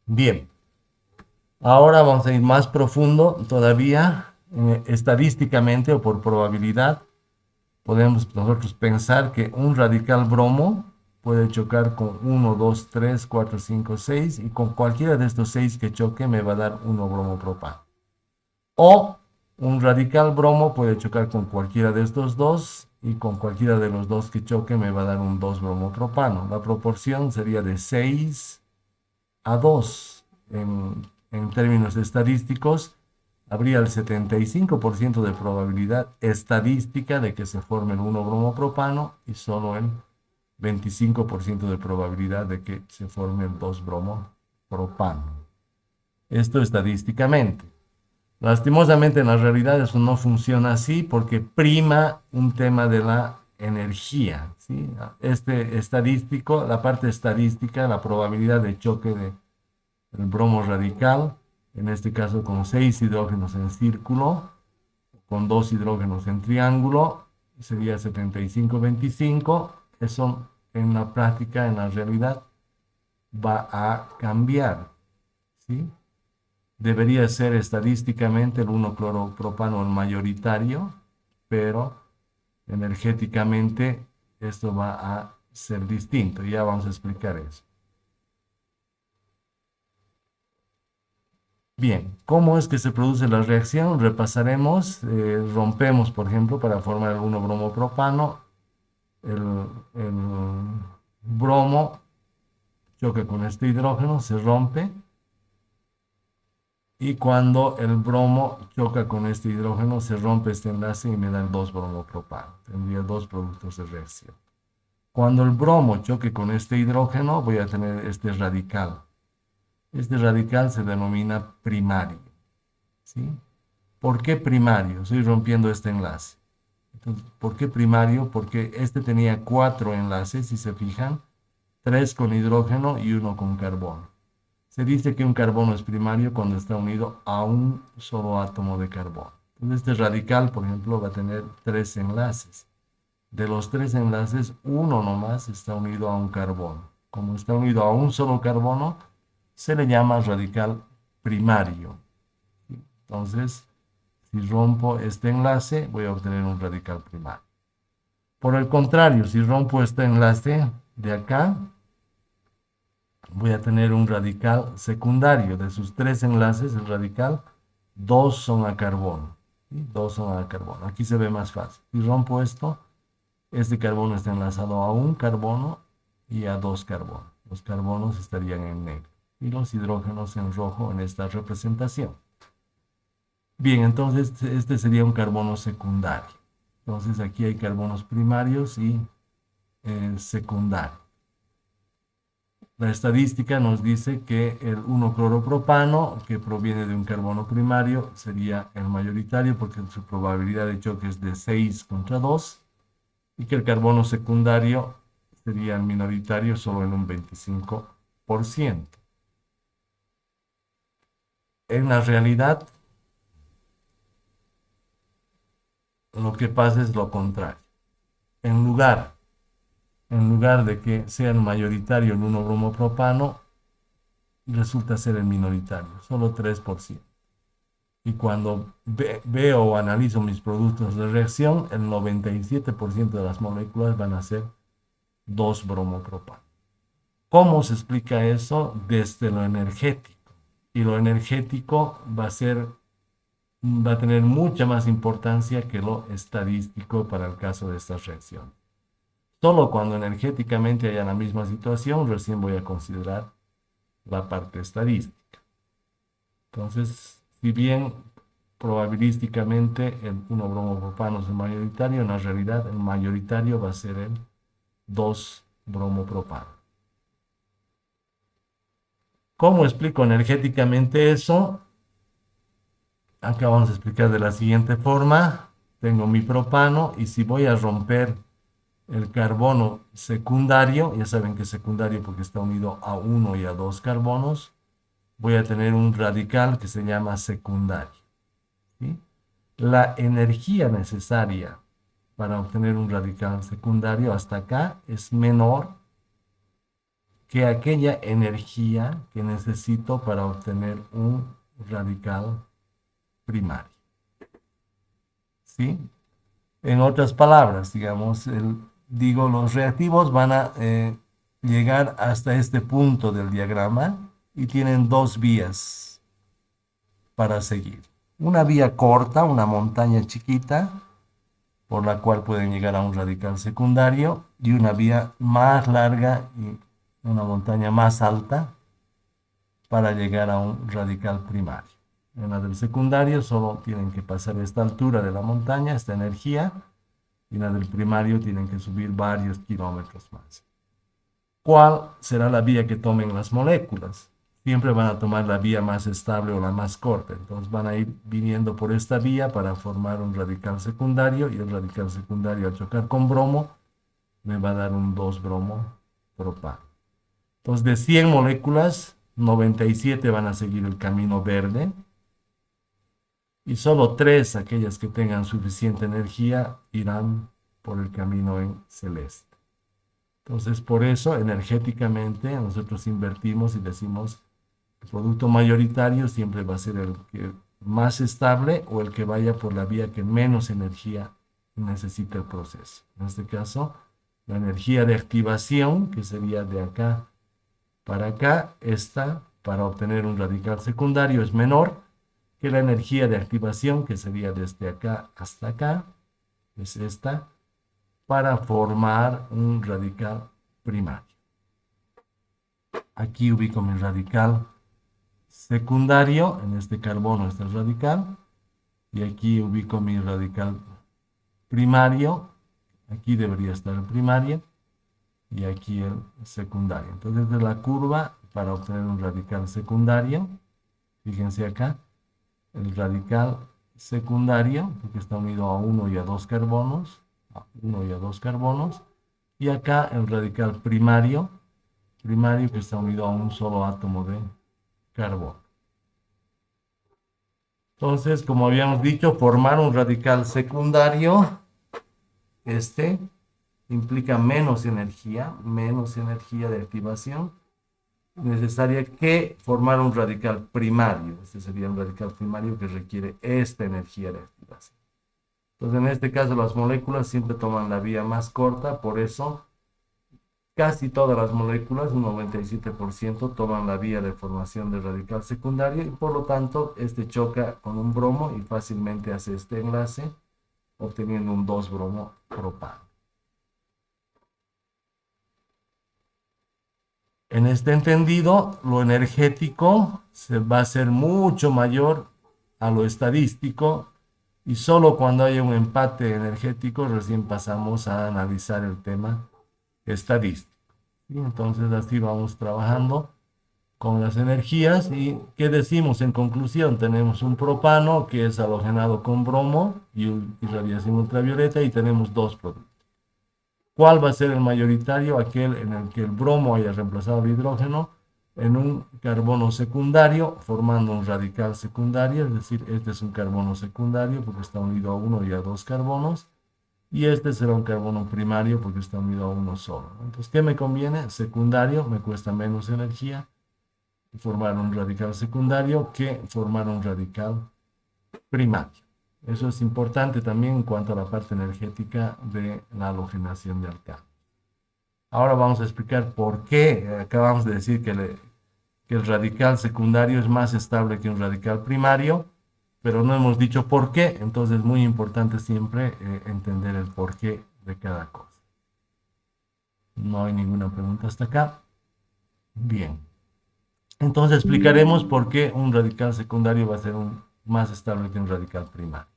Bien, ahora vamos a ir más profundo todavía, estadísticamente o por probabilidad. Podemos nosotros pensar que un radical bromo puede chocar con 1, 2, 3, 4, 5, 6 y con cualquiera de estos 6 que choque me va a dar 1 bromopropano. O un radical bromo puede chocar con cualquiera de estos dos y con cualquiera de los dos que choque me va a dar un 2 bromopropano. La proporción sería de 6 a 2 en términos estadísticos. Habría el 75% de probabilidad estadística de que se forme el 1-bromopropano y solo el 25% de probabilidad de que se forme el 2-bromopropano. Esto estadísticamente. Lastimosamente en la realidad eso no funciona así porque prima un tema de la energía, ¿sí? La parte estadística, la probabilidad de choque del bromo radical, en este caso con 6 hidrógenos en círculo, con 2 hidrógenos en triángulo, sería 75-25. Eso en la práctica, en la realidad, va a cambiar, ¿sí? Debería ser estadísticamente el 1-cloropropano el mayoritario, pero energéticamente esto va a ser distinto. Ya vamos a explicar eso. Bien, ¿cómo es que se produce la reacción? Repasaremos, rompemos, por ejemplo, para formar el 1-bromopropano, el bromo choca con este hidrógeno, se rompe, y cuando el bromo choca con este hidrógeno, se rompe este enlace y me da el 2-bromopropano. Tendría dos productos de reacción. Cuando el bromo choque con este hidrógeno, voy a tener este radical. Este radical se denomina primario, ¿sí? ¿Por qué primario? Estoy rompiendo este enlace. Entonces, ¿por qué primario? Porque este tenía 4 enlaces, si se fijan, 3 con hidrógeno y 1 con carbono. Se dice que un carbono es primario cuando está unido a un solo átomo de carbono. Entonces, este radical, por ejemplo, va a tener 3 enlaces. De los 3 enlaces, uno nomás está unido a un carbono. Como está unido a un solo carbono, se le llama radical primario. Entonces, si rompo este enlace, voy a obtener un radical primario. Por el contrario, si rompo este enlace de acá, voy a tener un radical secundario. De sus 3 enlaces, el radical, 2 son a carbono. ¿Sí? 2 son a carbono. Aquí se ve más fácil. Si rompo esto, Este carbono está enlazado a un carbono y a dos carbonos. Los carbonos estarían en negro y los hidrógenos en rojo en esta representación. Bien, entonces este sería un carbono secundario. Entonces aquí hay carbonos primarios y secundarios. La estadística nos dice que el 1-cloropropano, que proviene de un carbono primario, sería el mayoritario porque su probabilidad de choque es de 6 contra 2, y que el carbono secundario sería el minoritario solo en un 25%. En la realidad, lo que pasa es lo contrario. En lugar, en lugar de que sea el mayoritario el 1-bromopropano, resulta ser el minoritario, solo 3%. Y cuando veo o analizo mis productos de reacción, el 97% de las moléculas van a ser 2-bromopropano. ¿Cómo se explica eso? Desde lo energético. Y lo energético va a tener mucha más importancia que lo estadístico para el caso de esta reacción. Solo cuando energéticamente haya la misma situación, recién voy a considerar la parte estadística. Entonces, si bien probabilísticamente el 1-bromopropano es el mayoritario, en la realidad el mayoritario va a ser el 2-bromopropano. ¿Cómo explico energéticamente eso? Acá vamos a explicar de la siguiente forma. Tengo mi propano y si voy a romper el carbono secundario, ya saben que es secundario porque está unido a uno y a dos carbonos, voy a tener un radical que se llama secundario. ¿Sí? La energía necesaria para obtener un radical secundario hasta acá es menor que aquella energía que necesito para obtener un radical primario. ¿Sí? En otras palabras, digamos, digo, los reactivos van a llegar hasta este punto del diagrama y tienen dos vías para seguir. Una vía corta, una montaña chiquita, por la cual pueden llegar a un radical secundario, y una vía más larga y una montaña más alta para llegar a un radical primario. En la del secundario solo tienen que pasar esta altura de la montaña, esta energía, y en la del primario tienen que subir varios kilómetros más. ¿Cuál será la vía que tomen las moléculas? Siempre van a tomar la vía más estable o la más corta. Entonces van a ir viniendo por esta vía para formar un radical secundario, y el radical secundario al chocar con bromo me va a dar un 2-bromo propano. Entonces de 100 moléculas, 97 van a seguir el camino verde y solo 3, aquellas que tengan suficiente energía, irán por el camino en celeste. Entonces, por eso, energéticamente, nosotros invertimos y decimos, el producto mayoritario siempre va a ser el que más estable o el que vaya por la vía que menos energía necesita el proceso. En este caso, la energía de activación, que sería de acá para acá, esta, para obtener un radical secundario, es menor que la energía de activación, que sería desde acá hasta acá, es esta, para formar un radical primario. Aquí ubico mi radical secundario, en este carbono está el radical, y aquí ubico mi radical primario, aquí debería estar el primario, y aquí el secundario. Entonces, de la curva, para obtener un radical secundario, fíjense acá, el radical secundario, porque está unido a uno y a dos carbonos, y acá el radical primario, que está unido a un solo átomo de carbono. Entonces, como habíamos dicho, formar un radical secundario, este implica menos energía de activación necesaria que formar un radical primario. Este sería un radical primario que requiere esta energía de activación. Entonces, en este caso, las moléculas siempre toman la vía más corta, por eso casi todas las moléculas, un 97%, toman la vía de formación del radical secundario y por lo tanto este choca con un bromo y fácilmente hace este enlace, obteniendo un 2-bromo propano. En este entendido, lo energético se va a ser mucho mayor a lo estadístico y solo cuando haya un empate energético recién pasamos a analizar el tema estadístico. Y entonces así vamos trabajando con las energías y ¿qué decimos en conclusión? Tenemos un propano que es halogenado con bromo y irradiación ultravioleta y tenemos dos productos. ¿Cuál va a ser el mayoritario? Aquel en el que el bromo haya reemplazado el hidrógeno en un carbono secundario, formando un radical secundario, es decir, este es un carbono secundario porque está unido a uno y a dos carbonos, y este será un carbono primario porque está unido a uno solo. Entonces, ¿qué me conviene? Secundario, me cuesta menos energía formar un radical secundario que formar un radical primario. Eso es importante también en cuanto a la parte energética de la halogenación de alcano. Ahora vamos a explicar por qué. Acabamos de decir que el radical secundario es más estable que un radical primario, pero no hemos dicho por qué. Entonces es muy importante siempre entender el porqué de cada cosa. No hay ninguna pregunta hasta acá. Bien. Entonces explicaremos por qué un radical secundario va a ser más estable que un radical primario.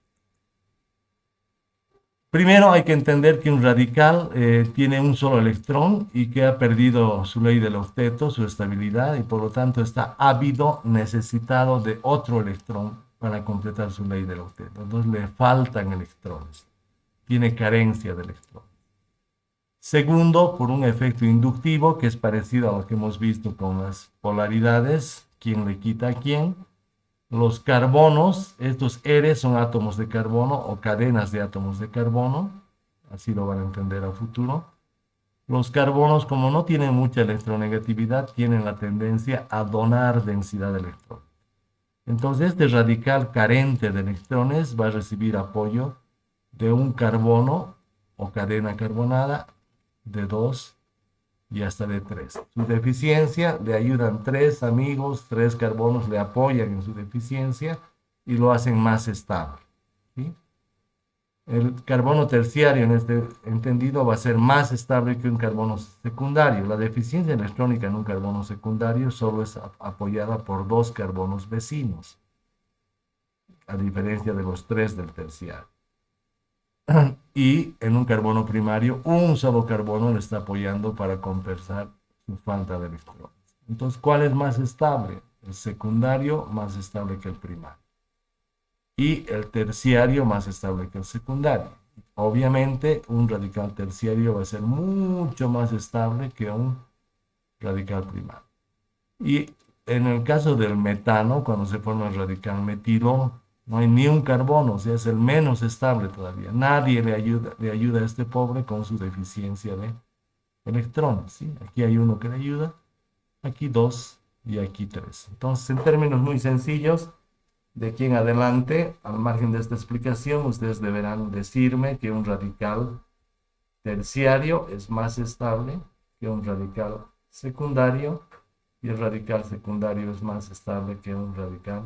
Primero hay que entender que un radical tiene un solo electrón y que ha perdido su ley del octeto, su estabilidad, y por lo tanto está ávido, necesitado de otro electrón para completar su ley del octeto. Entonces le faltan electrones, tiene carencia de electrones. Segundo, por un efecto inductivo que es parecido a lo que hemos visto con las polaridades, quién le quita a quién. Los carbonos, estos Eres son átomos de carbono o cadenas de átomos de carbono, así lo van a entender a futuro. Los carbonos, como no tienen mucha electronegatividad, tienen la tendencia a donar densidad de electrones. Entonces, este radical carente de electrones va a recibir apoyo de un carbono o cadena carbonada de 2 y hasta de 3. Su deficiencia le ayudan 3 amigos, 3 carbonos le apoyan en su deficiencia y lo hacen más estable. ¿Sí? El carbono terciario en este entendido va a ser más estable que un carbono secundario. La deficiencia electrónica en un carbono secundario solo es apoyada por 2 carbonos vecinos, a diferencia de los 3 del terciario. Y en un carbono primario, un solo carbono le está apoyando para compensar su falta de electrones. Entonces, ¿cuál es más estable? El secundario más estable que el primario. Y el terciario más estable que el secundario. Obviamente, un radical terciario va a ser mucho más estable que un radical primario. Y en el caso del metano, cuando se forma el radical metilo, no hay ni un carbono, o sea, es el menos estable todavía. Nadie le ayuda a este pobre con su deficiencia de electrones. ¿Sí? Aquí hay uno que le ayuda, aquí 2 y aquí 3. Entonces, en términos muy sencillos, de aquí en adelante, al margen de esta explicación, ustedes deberán decirme que un radical terciario es más estable que un radical secundario y el radical secundario es más estable que un radical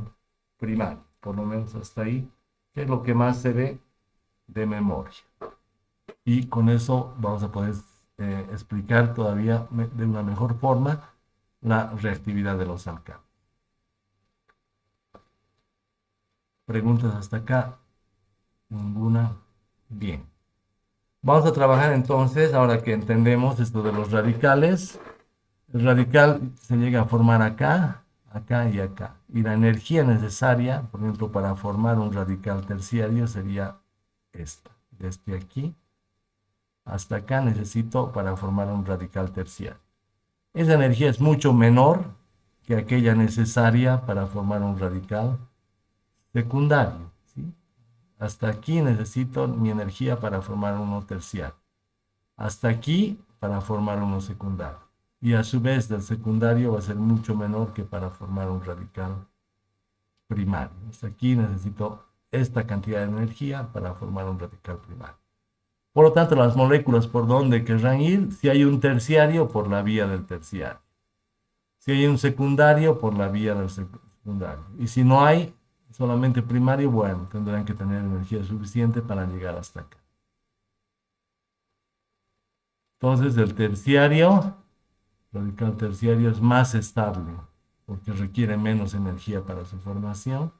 primario, por lo menos hasta ahí, que es lo que más se ve de memoria. Y con eso vamos a poder explicar todavía de una mejor forma la reactividad de los alcanos. ¿Preguntas hasta acá? Ninguna. Bien. Vamos a trabajar entonces, ahora que entendemos esto de los radicales. El radical se llega a formar acá, acá y acá. Y la energía necesaria, por ejemplo, para formar un radical terciario sería esta. Desde aquí hasta acá necesito para formar un radical terciario. Esa energía es mucho menor que aquella necesaria para formar un radical secundario. ¿Sí? Hasta aquí necesito mi energía para formar uno terciario. Hasta aquí para formar uno secundario. Y a su vez del secundario va a ser mucho menor que para formar un radical primario. Hasta aquí necesito esta cantidad de energía para formar un radical primario. Por lo tanto, las moléculas por donde querrán ir, si hay un terciario, por la vía del terciario. Si hay un secundario, por la vía del secundario. Y si no hay solamente primario, bueno, tendrán que tener energía suficiente para llegar hasta acá. Entonces, el terciario radical terciario es más estable porque requiere menos energía para su formación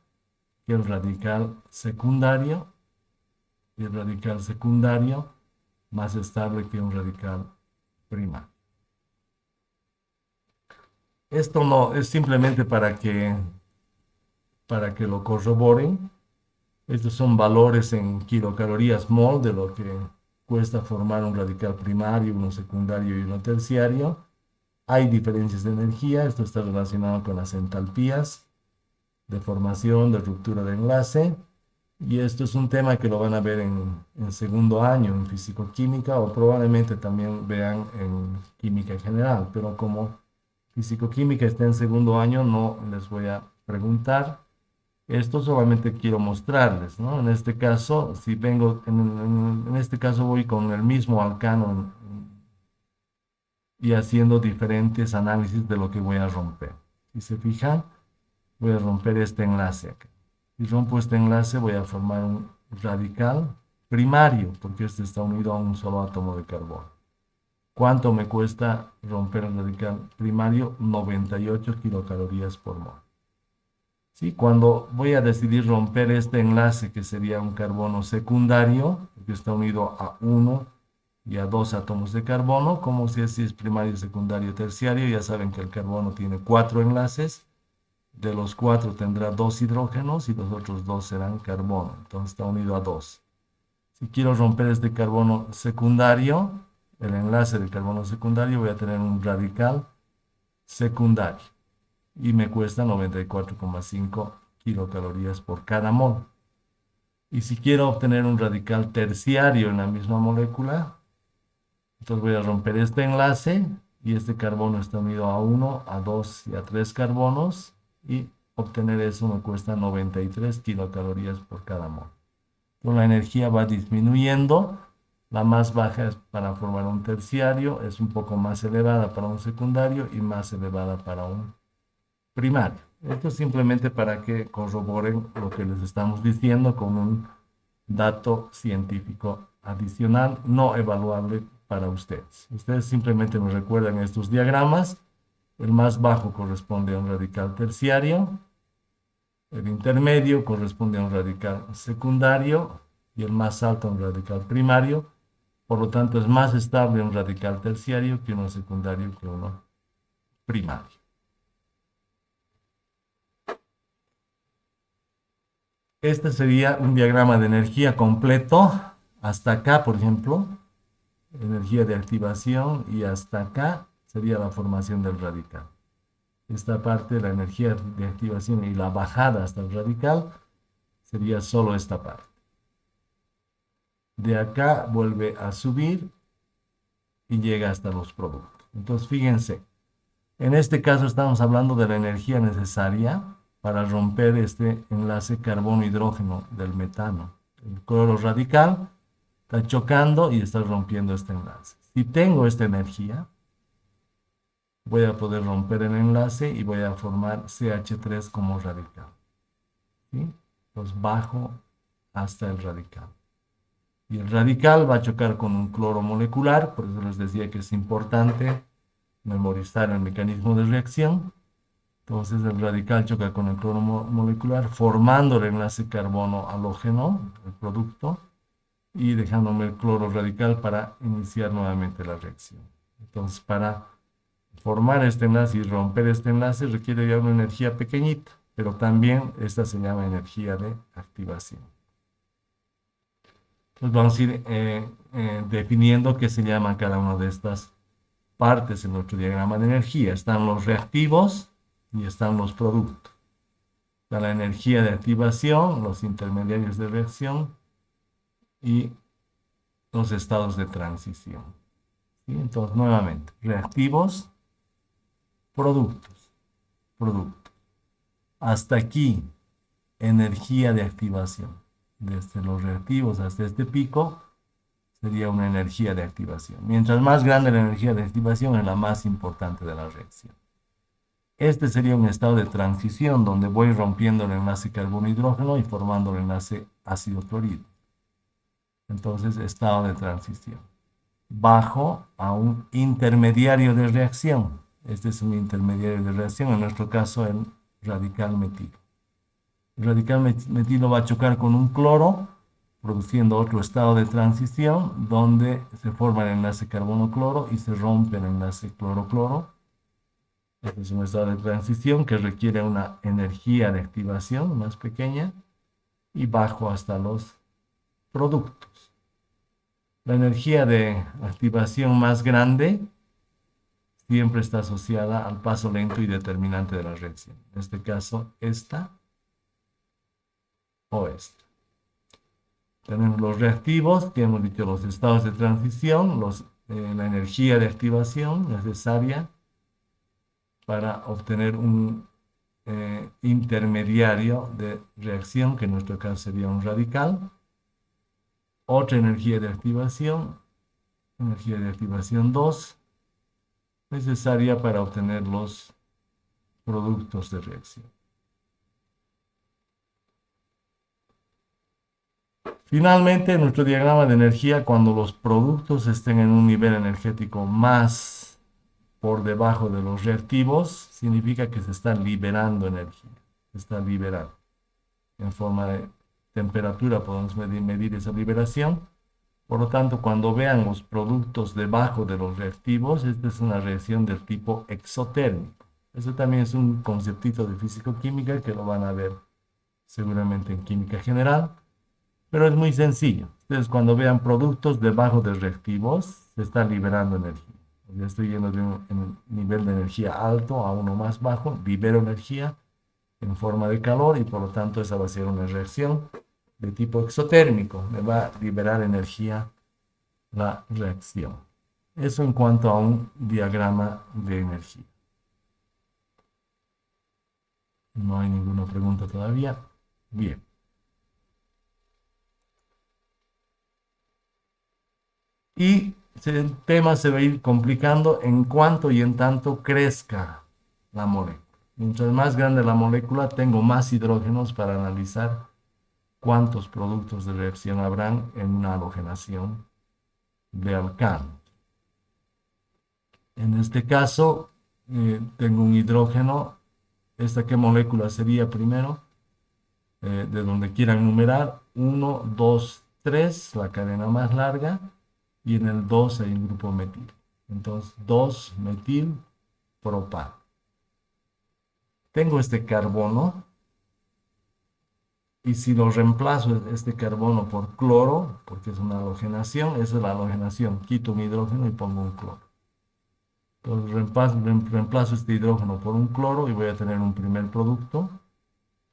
que el radical secundario, y el radical secundario más estable que un radical primario. Esto no es simplemente para que lo corroboren. Estos son valores en kilocalorías mol de lo que cuesta formar un radical primario, uno secundario y uno terciario. Hay diferencias de energía, esto está relacionado con las entalpías de formación, de ruptura de enlace, y esto es un tema que lo van a ver en segundo año en fisicoquímica o probablemente también vean en química en general, pero como fisicoquímica está en segundo año, no les voy a preguntar. Esto solamente quiero mostrarles, ¿no? En este caso, si vengo, en este caso voy con el mismo alcano y haciendo diferentes análisis de lo que voy a romper. Si se fijan, voy a romper este enlace acá. Si rompo este enlace, voy a formar un radical primario, porque este está unido a un solo átomo de carbono. ¿Cuánto me cuesta romper el radical primario? 98 kilocalorías por mol. ¿Sí? Cuando voy a decidir romper este enlace, que sería un carbono secundario, que está unido a uno y a dos átomos de carbono, como si así es primario, secundario, terciario, ya saben que el carbono tiene 4 enlaces, de los 4 tendrá 2 hidrógenos y los otros 2 serán carbono, entonces está unido a 2. Si quiero romper este carbono secundario, el enlace del carbono secundario, voy a tener un radical secundario y me cuesta 94,5 kilocalorías por cada mol. Y si quiero obtener un radical terciario en la misma molécula, entonces voy a romper este enlace y este carbono está unido a 1, a 2 y a 3 carbonos y obtener eso me cuesta 93 kilocalorías por cada mol. Entonces la energía va disminuyendo. La más baja es para formar un terciario, es un poco más elevada para un secundario y más elevada para un primario. Esto es simplemente para que corroboren lo que les estamos diciendo con un dato científico adicional, no evaluable para ustedes. Ustedes simplemente me recuerdan estos diagramas. El más bajo corresponde a un radical terciario, el intermedio corresponde a un radical secundario y el más alto a un radical primario. Por lo tanto, es más estable un radical terciario que uno secundario que uno primario. Este sería un diagrama de energía completo. Hasta acá, por ejemplo, energía de activación, y hasta acá sería la formación del radical. Esta parte, la energía de activación y la bajada hasta el radical, sería solo esta parte. De acá vuelve a subir y llega hasta los productos. Entonces, fíjense, en este caso estamos hablando de la energía necesaria para romper este enlace carbono-hidrógeno del metano. El cloro radical está chocando y está rompiendo este enlace. Si tengo esta energía, voy a poder romper el enlace y voy a formar CH3 como radical. ¿Sí? Entonces bajo hasta el radical. Y el radical va a chocar con un cloro molecular, por eso les decía que es importante memorizar el mecanismo de reacción. Entonces el radical choca con el cloro molecular, formando el enlace carbono halógeno, el producto, y dejándome el cloro radical para iniciar nuevamente la reacción. Entonces, para formar este enlace y romper este enlace requiere ya una energía pequeñita, pero también esta se llama energía de activación. Entonces vamos a ir definiendo qué se llaman cada una de estas partes en nuestro diagrama de energía. Están los reactivos y están los productos. Está la energía de activación, los intermediarios de reacción y los estados de transición. ¿Sí? Entonces, nuevamente, reactivos, productos, productos. Hasta aquí, energía de activación. Desde los reactivos hasta este pico, sería una energía de activación. Mientras más grande la energía de activación, es la más importante de la reacción. Este sería un estado de transición donde voy rompiendo el enlace carbono-hidrógeno y formando el enlace ácido-clorhídrico. Entonces, estado de transición. Bajo a un intermediario de reacción. Este es un intermediario de reacción, en nuestro caso el radical metilo. El radical metilo va a chocar con un cloro, produciendo otro estado de transición, donde se forma el enlace carbono-cloro y se rompe el enlace cloro-cloro. Este es un estado de transición que requiere una energía de activación más pequeña y bajo hasta los productos. La energía de activación más grande siempre está asociada al paso lento y determinante de la reacción. En este caso, esta o esta. Tenemos los reactivos, que hemos dicho los estados de transición, la energía de activación necesaria para obtener un intermediario de reacción, que en nuestro caso sería un radical. Otra energía de activación 2, necesaria para obtener los productos de reacción. Finalmente, en nuestro diagrama de energía, cuando los productos estén en un nivel energético más por debajo de los reactivos, significa que se está liberando energía, se está liberando. En forma de temperatura podemos medir esa liberación. Por lo tanto, cuando vean los productos debajo de los reactivos, esta es una reacción del tipo exotérmico. Eso también es un conceptito de físico-química que lo van a ver seguramente en química general, pero es muy sencillo. Ustedes cuando vean productos debajo de reactivos, se está liberando energía. Ya estoy yendo de un nivel de energía alto a uno más bajo, libero energía en forma de calor y por lo tanto esa va a ser una reacción de tipo exotérmico. Me va a liberar energía la reacción. Eso en cuanto a un diagrama de energía. No hay ninguna pregunta todavía. Bien. Y el tema se va a ir complicando en cuanto y en tanto crezca la molécula. Mientras más grande la molécula, tengo más hidrógenos para analizar cuántos productos de reacción habrán en una halogenación de alcano. En este caso, tengo un hidrógeno. ¿Esta qué molécula sería primero? De donde quieran numerar. 1, 2, 3, la cadena más larga. Y en el 2 hay un grupo metil. Entonces, 2-metil propano. Tengo este carbono. Y si lo reemplazo este carbono por cloro, porque es una halogenación, esa es la halogenación. Quito un hidrógeno y pongo un cloro. Entonces reemplazo este hidrógeno por un cloro y voy a tener un primer producto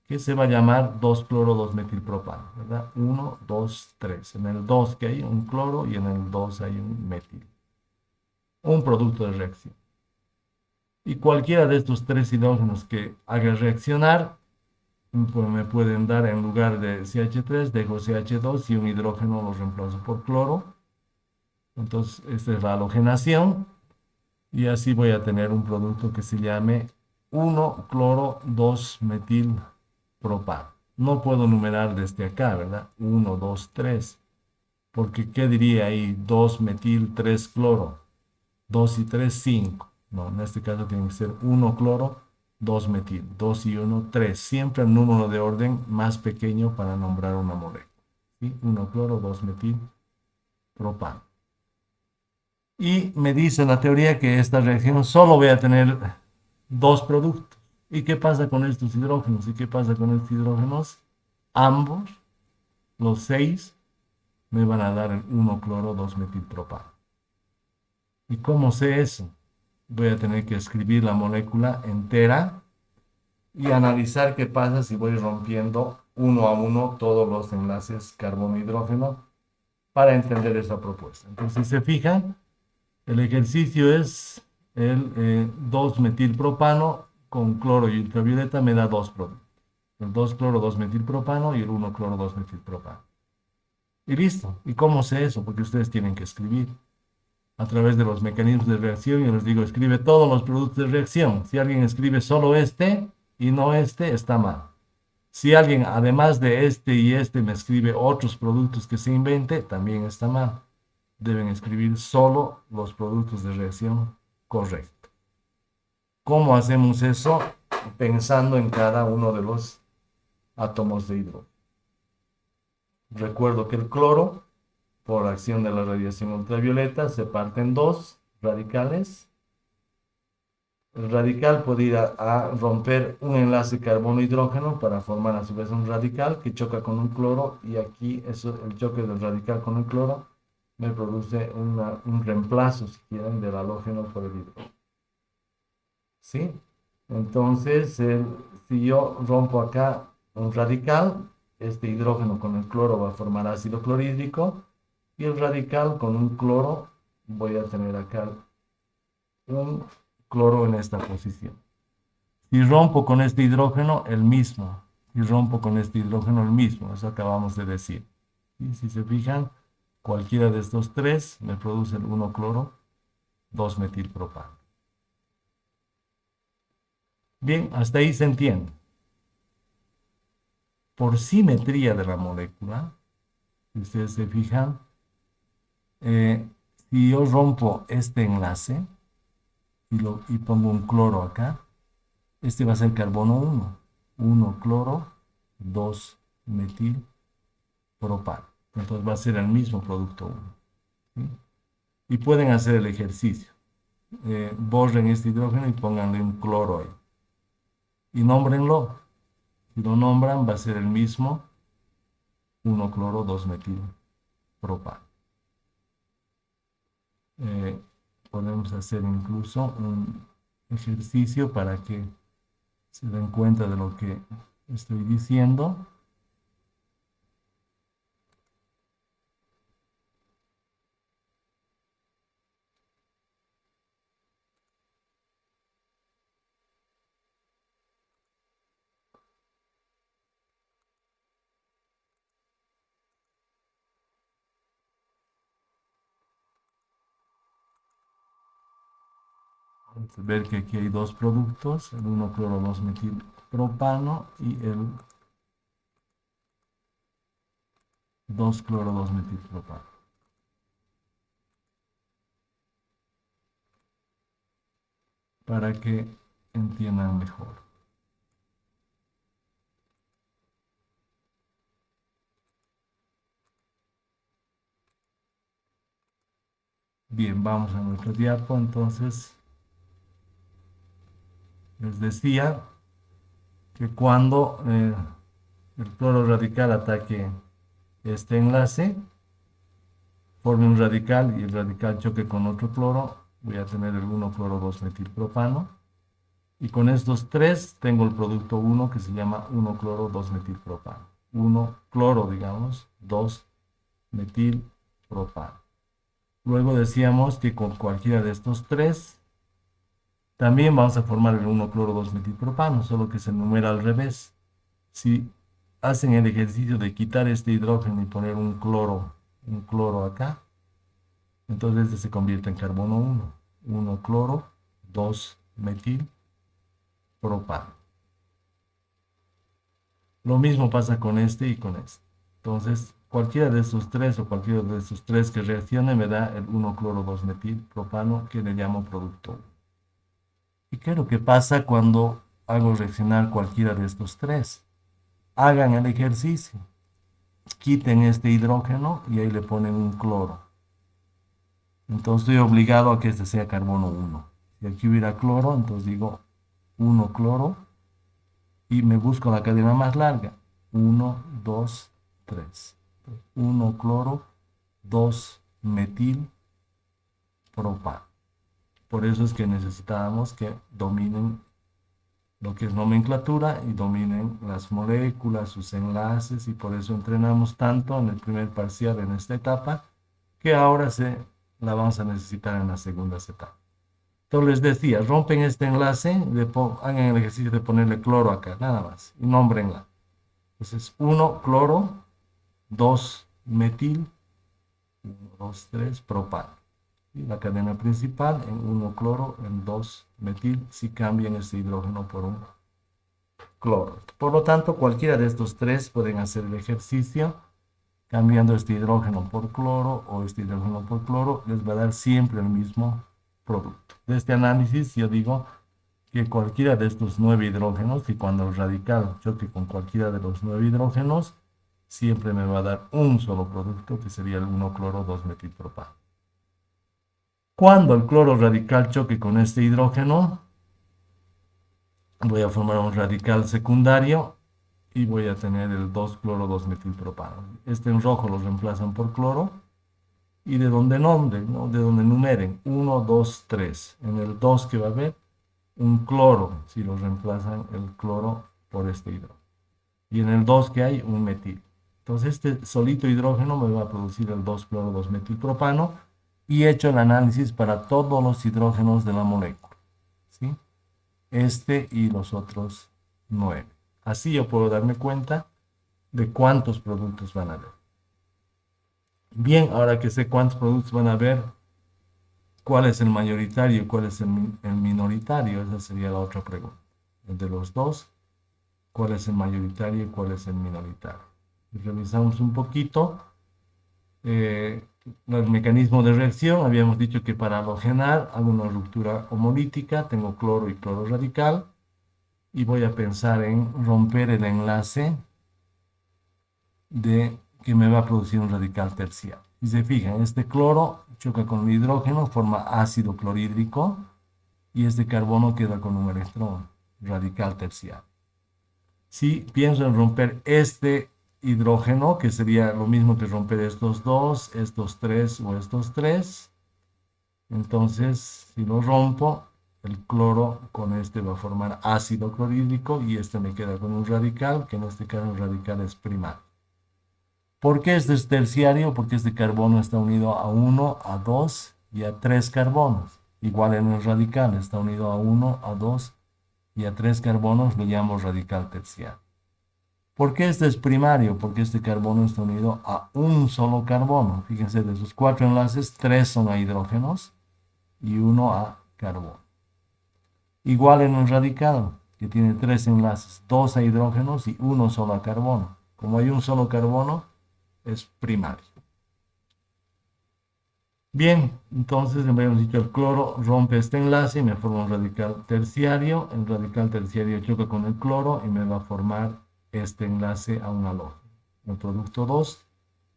que se va a llamar 2-cloro-2-metilpropano, ¿verdad? 1, 2, 3. En el 2 que hay un cloro y en el 2 hay un metil. Un producto de reacción. Y cualquiera de estos tres hidrógenos que haga reaccionar, pues me pueden dar en lugar de CH3, dejo CH2 y un hidrógeno lo reemplazo por cloro. Entonces, esta es la halogenación. Y así voy a tener un producto que se llame 1-cloro-2-metilpropano. No puedo numerar desde acá, ¿verdad? 1, 2, 3. Porque, ¿qué diría ahí? 2-metil, 3-cloro. 2 y 3, 5. No, en este caso tiene que ser 1-cloro, 2-metil. 2 y 1, 3. Siempre el número de orden más pequeño para nombrar una molécula. ¿Sí? 1-cloro, 2-metilpropano. Y me dice la teoría que esta reacción solo voy a tener dos productos. ¿Y qué pasa con estos hidrógenos? ¿Y qué pasa con estos hidrógenos? Ambos, los 6, me van a dar el 1-cloro-2-metilpropano. ¿Y cómo sé eso? Voy a tener que escribir la molécula entera y analizar qué pasa si voy rompiendo uno a uno todos los enlaces carbono-hidrógeno para entender esa propuesta. Entonces, si se fijan, el ejercicio es el 2-metilpropano con cloro y ultravioleta me da dos productos. El 2-cloro-2-metilpropano y el 1-cloro-2-metilpropano. Y listo. ¿Y cómo sé eso? Porque ustedes tienen que escribir a través de los mecanismos de reacción. Yo les digo, escribe todos los productos de reacción. Si alguien escribe solo este y no este, está mal. Si alguien, además de este y este, me escribe otros productos que se invente, también está mal. Deben escribir solo los productos de reacción correctos. ¿Cómo hacemos eso? Pensando en cada uno de los átomos de hidrógeno. Recuerdo que el cloro, por acción de la radiación ultravioleta, se parte en dos radicales. El radical puede ir a romper un enlace carbono-hidrógeno para formar a su vez un radical que choca con un cloro, y aquí eso, el choque del radical con el cloro me produce un reemplazo, si quieren, del halógeno por el hidrógeno. ¿Sí? Entonces, si yo rompo acá un radical, este hidrógeno con el cloro va a formar ácido clorhídrico, y el radical con un cloro voy a tener acá un cloro en esta posición. Si rompo con este hidrógeno, el mismo. Si rompo con este hidrógeno, el mismo. Eso acabamos de decir. Y si se fijan, cualquiera de estos tres me produce el 1-cloro 2-metilpropano. Bien, hasta ahí se entiende. Por simetría de la molécula, si ustedes se fijan, si yo rompo este enlace y pongo un cloro acá, este va a ser carbono 1. 1-cloro 2-metilpropano. Entonces va a ser el mismo producto 1. ¿Sí? Y pueden hacer el ejercicio. Borren este hidrógeno y pónganle un cloro ahí. Y nómbrenlo. Si lo nombran, va a ser el mismo 1-cloro 2-metilpropano. Podemos hacer incluso un ejercicio para que se den cuenta de lo que estoy diciendo. Vamos a ver que aquí hay dos productos, el 1-cloro 2-metilpropano y el 2-cloro 2-metilpropano. Para que entiendan mejor. Bien, vamos a nuestro diapo. Entonces, les decía que cuando el cloro radical ataque este enlace, forme un radical y el radical choque con otro cloro, voy a tener el 1-cloro 2-metilpropano. Y con estos tres tengo el producto 1 que se llama 1-cloro 2-metilpropano. 1-cloro, digamos, 2-metilpropano. Luego decíamos que con cualquiera de estos tres también vamos a formar el 1-cloro 2-metilpropano, solo que se numera al revés. Si hacen el ejercicio de quitar este hidrógeno y poner un cloro acá, entonces este se convierte en carbono 1. 1-cloro 2-metilpropano. Lo mismo pasa con este y con este. Entonces, cualquiera de estos tres o cualquiera de estos tres que reaccione me da el 1-cloro 2-metilpropano, que le llamo producto 1. ¿Y qué es lo que pasa cuando hago reaccionar cualquiera de estos tres? Hagan el ejercicio. Quiten este hidrógeno y ahí le ponen un cloro. Entonces estoy obligado a que este sea carbono 1. Si aquí hubiera cloro, entonces digo 1-cloro y me busco la cadena más larga. 1, 2, 3. 1-cloro 2-metilpropano. Por eso es que necesitábamos que dominen lo que es nomenclatura y dominen las moléculas, sus enlaces, y por eso entrenamos tanto en el primer parcial en esta etapa, que ahora la vamos a necesitar en las segundas etapas. Entonces les decía, rompen este enlace, hagan el ejercicio de ponerle cloro acá, nada más, y nómbrenla. Entonces 1-cloro 2-metil, 1, 2, 3, propano. Y la cadena principal en 1-cloro, en 2-metil, si cambian este hidrógeno por un cloro. Por lo tanto, cualquiera de estos tres pueden hacer el ejercicio cambiando este hidrógeno por cloro o este hidrógeno por cloro, les va a dar siempre el mismo producto. De este análisis yo digo que cualquiera de estos 9 hidrógenos, que cuando el radical choque con cualquiera de los 9 hidrógenos, siempre me va a dar un solo producto, que sería el 1-cloro-2-metilpropano. Cuando el cloro radical choque con este hidrógeno, voy a formar un radical secundario y voy a tener el 2-cloro-2-metilpropano. Este en rojo lo reemplazan por cloro y de donde nombren, ¿no? De donde numeren 1, 2, 3. En el 2 que va a haber un cloro, si lo reemplazan el cloro por este hidrógeno. Y en el 2 que hay un metil. Entonces este solito hidrógeno me va a producir el 2-cloro-2-metilpropano y he hecho el análisis para todos los hidrógenos de la molécula, ¿sí? Este y los otros 9. Así yo puedo darme cuenta de cuántos productos van a haber. Bien, ahora que sé cuántos productos van a haber, ¿cuál es el mayoritario y cuál es el minoritario? Esa sería la otra pregunta. De los dos, ¿cuál es el mayoritario y cuál es el minoritario? Y revisamos un poquito el mecanismo de reacción. Habíamos dicho que para halogenar hago una ruptura homolítica, tengo cloro y cloro radical, y voy a pensar en romper el enlace que me va a producir un radical terciario. Si se fijan, este cloro choca con el hidrógeno, forma ácido clorhídrico, y este carbono queda con un electrón, radical terciario. Si pienso en romper este hidrógeno, que sería lo mismo que romper estos dos, estos tres o estos tres, entonces si lo rompo, el cloro con este va a formar ácido clorhídrico y este me queda con un radical, que en este caso el radical es primario. ¿Por qué este es terciario? Porque este carbono está unido a 1, a 2 y a 3 carbonos. Igual en el radical está unido a 1, a 2 y a 3 carbonos, lo llamo radical terciario. ¿Por qué este es primario? Porque este carbono está unido a un solo carbono. Fíjense, de sus 4 enlaces, 3 son a hidrógenos y 1 a carbono. Igual en el radical, que tiene 3 enlaces, 2 a hidrógenos y 1 solo a carbono. Como hay un solo carbono, es primario. Bien, entonces habíamos dicho el cloro rompe este enlace y me forma un radical terciario. El radical terciario choca con el cloro y me va a formar este enlace a un halógeno. El producto 2,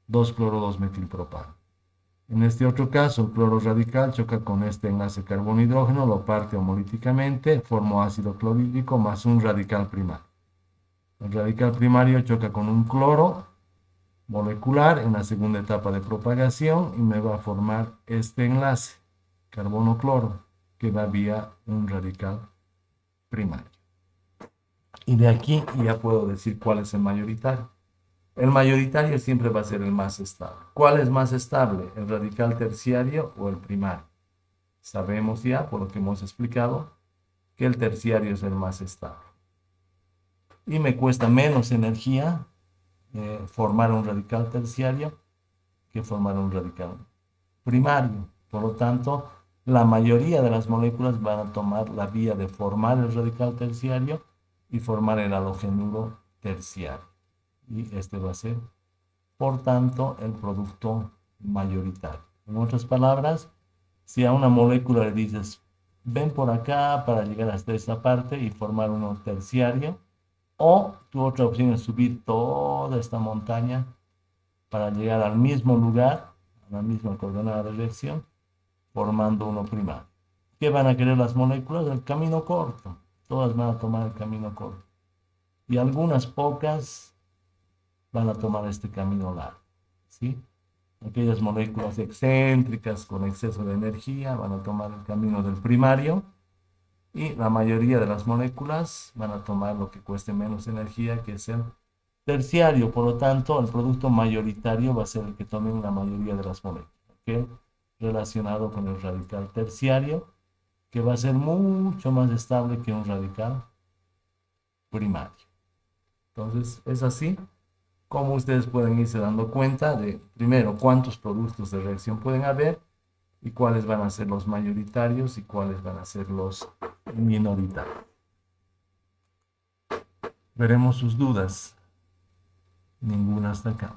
2-cloro-2-metilpropano. En este otro caso, el cloro radical choca con este enlace carbono-hidrógeno, lo parte homolíticamente, forma ácido clorhídrico más un radical primario. El radical primario choca con un cloro molecular en la segunda etapa de propagación y me va a formar este enlace, carbono-cloro, que va vía un radical primario. Y de aquí ya puedo decir cuál es el mayoritario. El mayoritario siempre va a ser el más estable. ¿Cuál es más estable? ¿El radical terciario o el primario? Sabemos ya, por lo que hemos explicado, que el terciario es el más estable. Y me cuesta menos energía formar un radical terciario que formar un radical primario. Por lo tanto, la mayoría de las moléculas van a tomar la vía de formar el radical terciario y formar el halogenuro terciario. Y este va a ser, por tanto, el producto mayoritario. En otras palabras, si a una molécula le dices, ven por acá para llegar hasta esta parte y formar uno terciario, o tu otra opción es subir toda esta montaña para llegar al mismo lugar, a la misma coordenada de reacción, formando uno primario. ¿Qué van a querer las moléculas? El camino corto. Todas van a tomar el camino corto. Y algunas pocas van a tomar este camino largo. ¿Sí? Aquellas moléculas excéntricas con exceso de energía van a tomar el camino del primario y la mayoría de las moléculas van a tomar lo que cueste menos energía, que es el terciario. Por lo tanto, el producto mayoritario va a ser el que tomen la mayoría de las moléculas, ¿okay? Relacionado con el radical terciario, que va a ser mucho más estable que un radical primario. Entonces, es así como ustedes pueden irse dando cuenta de, primero, cuántos productos de reacción pueden haber y cuáles van a ser los mayoritarios y cuáles van a ser los minoritarios. Veremos sus dudas. Ninguna hasta acá.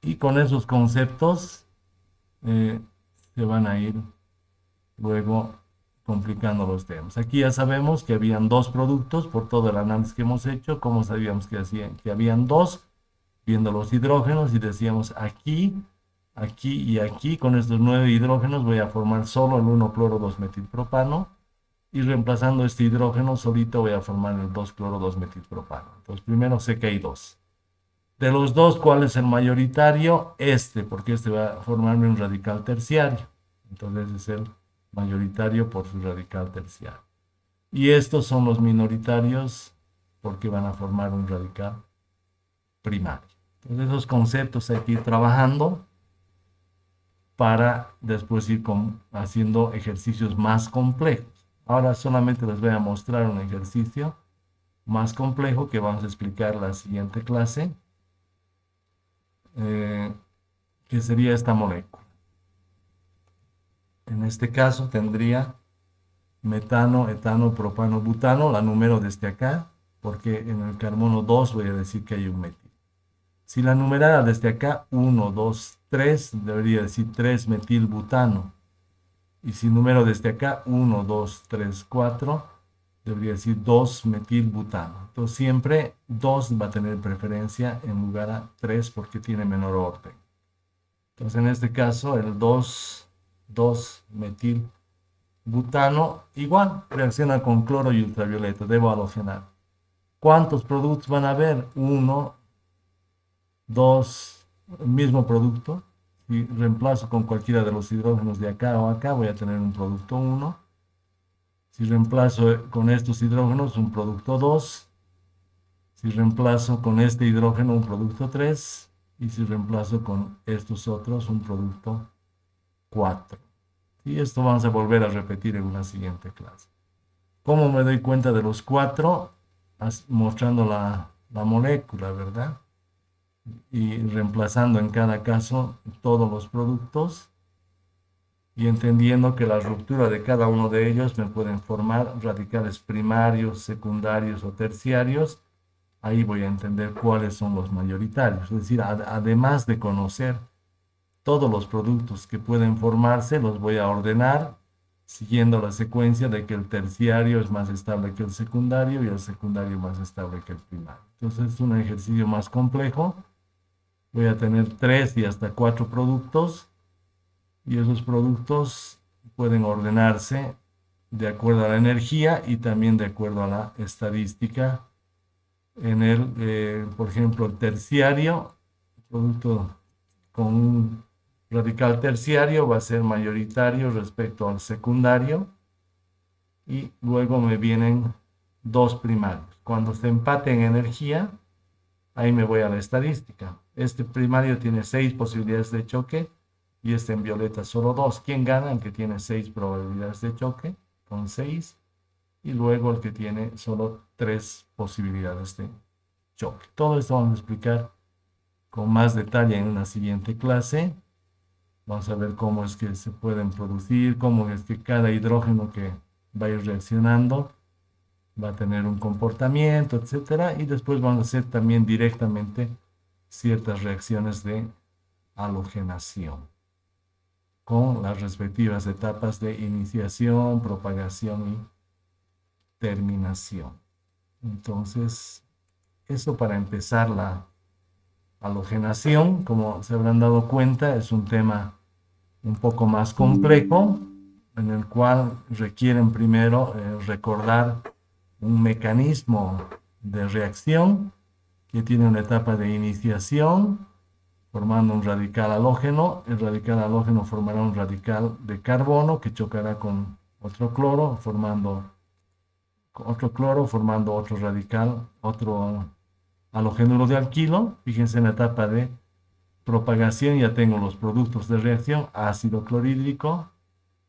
Y con esos conceptos se van a ir luego complicando los temas. Aquí ya sabemos que habían dos productos por todo el análisis que hemos hecho. ¿Cómo sabíamos que habían dos? Viendo los hidrógenos y decíamos aquí, aquí y aquí, con estos 9 hidrógenos voy a formar solo el 1-cloro-2-metilpropano y reemplazando este hidrógeno solito voy a formar el 2-cloro-2-metilpropano. Entonces primero sé que hay dos. De los dos, ¿cuál es el mayoritario? Este, porque este va a formarme un radical terciario. Entonces es el mayoritario por su radical terciario. Y estos son los minoritarios porque van a formar un radical primario. Entonces esos conceptos hay que ir trabajando para después ir haciendo ejercicios más complejos. Ahora solamente les voy a mostrar un ejercicio más complejo que vamos a explicar en la siguiente clase, que sería esta molécula. En este caso tendría metano, etano, propano, butano, la número desde acá, porque en el carbono 2 voy a decir que hay un metil. Si la numerara desde acá, 1, 2, 3, debería decir 3-metilbutano. Y si numero desde acá, 1, 2, 3, 4, debería decir 2-metilbutano. Entonces siempre 2 va a tener preferencia en lugar a 3 porque tiene menor orden. Entonces en este caso el 2-metilbutano igual reacciona con cloro y ultravioleta. Debo halogenar. ¿Cuántos productos van a haber? 1, 2, el mismo producto. Si reemplazo con cualquiera de los hidrógenos de acá o acá, voy a tener un producto 1. Si reemplazo con estos hidrógenos, un producto 2. Si reemplazo con este hidrógeno, un producto 3. Y si reemplazo con estos otros, un producto 4. Y esto vamos a volver a repetir en una siguiente clase. ¿Cómo me doy cuenta de los 4? Mostrando la molécula, ¿verdad? Y reemplazando en cada caso todos los productos y entendiendo que la ruptura de cada uno de ellos me pueden formar radicales primarios, secundarios o terciarios. Ahí voy a entender cuáles son los mayoritarios. Es decir, además de conocer todos los productos que pueden formarse, los voy a ordenar siguiendo la secuencia de que el terciario es más estable que el secundario y el secundario más estable que el primario. Entonces es un ejercicio más complejo. Voy a tener 3 y hasta 4 productos y esos productos pueden ordenarse de acuerdo a la energía y también de acuerdo a la estadística. Por ejemplo, el terciario, el producto con un radical terciario va a ser mayoritario respecto al secundario y luego me vienen 2 primarios. Cuando se empate en energía, ahí me voy a la estadística. Este primario tiene 6 posibilidades de choque y este en violeta solo 2. ¿Quién gana? El que tiene 6 probabilidades de choque, con 6. Y luego el que tiene solo 3 posibilidades de choque. Todo esto vamos a explicar con más detalle en una siguiente clase. Vamos a ver cómo es que se pueden producir, cómo es que cada hidrógeno que va a ir reaccionando va a tener un comportamiento, etcétera. Y después vamos a hacer también directamente ciertas reacciones de halogenación con las respectivas etapas de iniciación, propagación y terminación. Entonces, eso para empezar la halogenación, como se habrán dado cuenta, es un tema un poco más complejo, en el cual requieren primero recordar un mecanismo de reacción que tiene una etapa de iniciación, formando un radical halógeno. El radical halógeno formará un radical de carbono que chocará con otro cloro, formando otro radical, otro halogénuro de alquilo. Fíjense en la etapa de propagación, ya tengo los productos de reacción, ácido clorhídrico,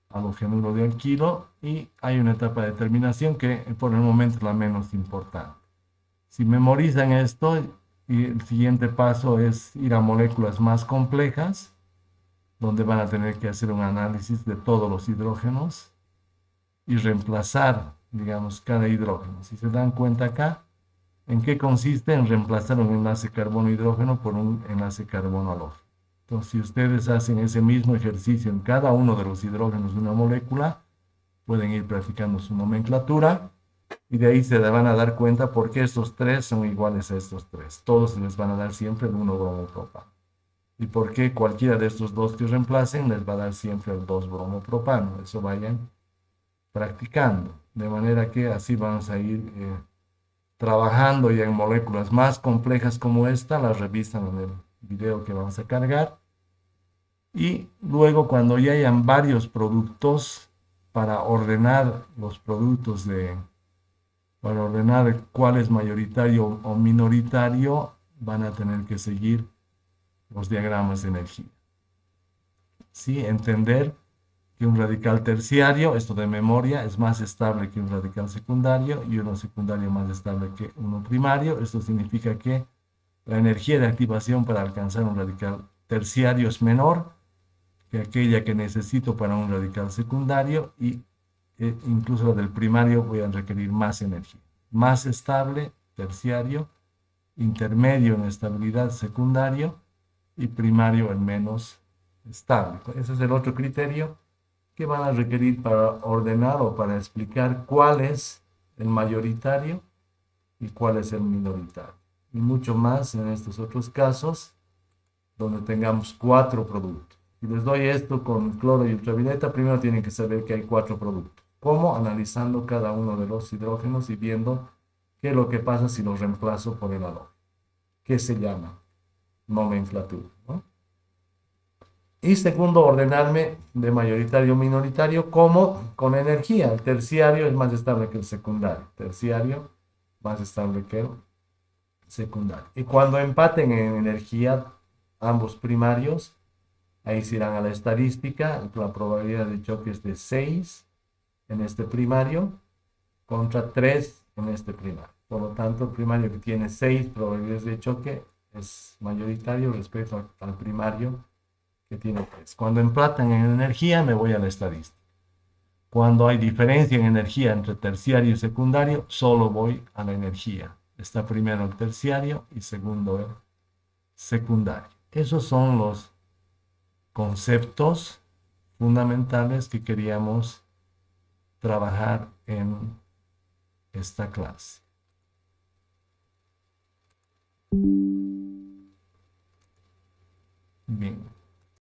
halogénuro de alquilo, y hay una etapa de terminación que por el momento es la menos importante. Si memorizan esto, y el siguiente paso es ir a moléculas más complejas, donde van a tener que hacer un análisis de todos los hidrógenos y reemplazar, digamos, cada hidrógeno. Si se dan cuenta acá, ¿en qué consiste? En reemplazar un enlace carbono-hidrógeno por un enlace carbono-halógeno. Entonces, si ustedes hacen ese mismo ejercicio en cada uno de los hidrógenos de una molécula, pueden ir practicando su nomenclatura y de ahí se van a dar cuenta por qué estos tres son iguales a estos tres. Todos les van a dar siempre el 1-bromopropano. Y por qué cualquiera de estos dos que reemplacen les va a dar siempre el 2-bromopropano. Eso vayan practicando. De manera que así vamos a ir trabajando ya en moléculas más complejas como esta. Las revisan en el video que vamos a cargar. Y luego cuando ya hayan varios productos para ordenar los productos para ordenar cuál es mayoritario o minoritario, van a tener que seguir los diagramas de energía. ¿Sí? Entender que un radical terciario, esto de memoria, es más estable que un radical secundario y uno secundario más estable que uno primario. Esto significa que la energía de activación para alcanzar un radical terciario es menor que aquella que necesito para un radical secundario y incluso la del primario voy a requerir más energía. Más estable, terciario, intermedio en estabilidad, secundario, y primario en menos estable. Ese es el otro criterio que van a requerir para ordenar o para explicar cuál es el mayoritario y cuál es el minoritario. Y mucho más en estos otros casos donde tengamos 4 productos. Si les doy esto con cloro y ultravioleta, primero tienen que saber que hay 4 productos. ¿Cómo? Analizando cada uno de los hidrógenos y viendo qué es lo que pasa si los reemplazo por el halógeno. ¿Qué se llama? Nomenclatura, ¿no? Y segundo, ordenarme de mayoritario a minoritario, como con energía. El terciario es más estable que el secundario. Terciario más estable que el secundario. Y cuando empaten en energía ambos primarios, ahí se irán a la estadística. La probabilidad de choque es de 6 en este primario contra 3 en este primario. Por lo tanto, el primario que tiene 6 probabilidades de choque es mayoritario respecto al primario que tiene 3. Cuando empatan en energía, me voy a la estadística. Cuando hay diferencia en energía entre terciario y secundario, solo voy a la energía. Está primero el terciario y segundo el secundario. Esos son los conceptos fundamentales que queríamos trabajar en esta clase. Bien.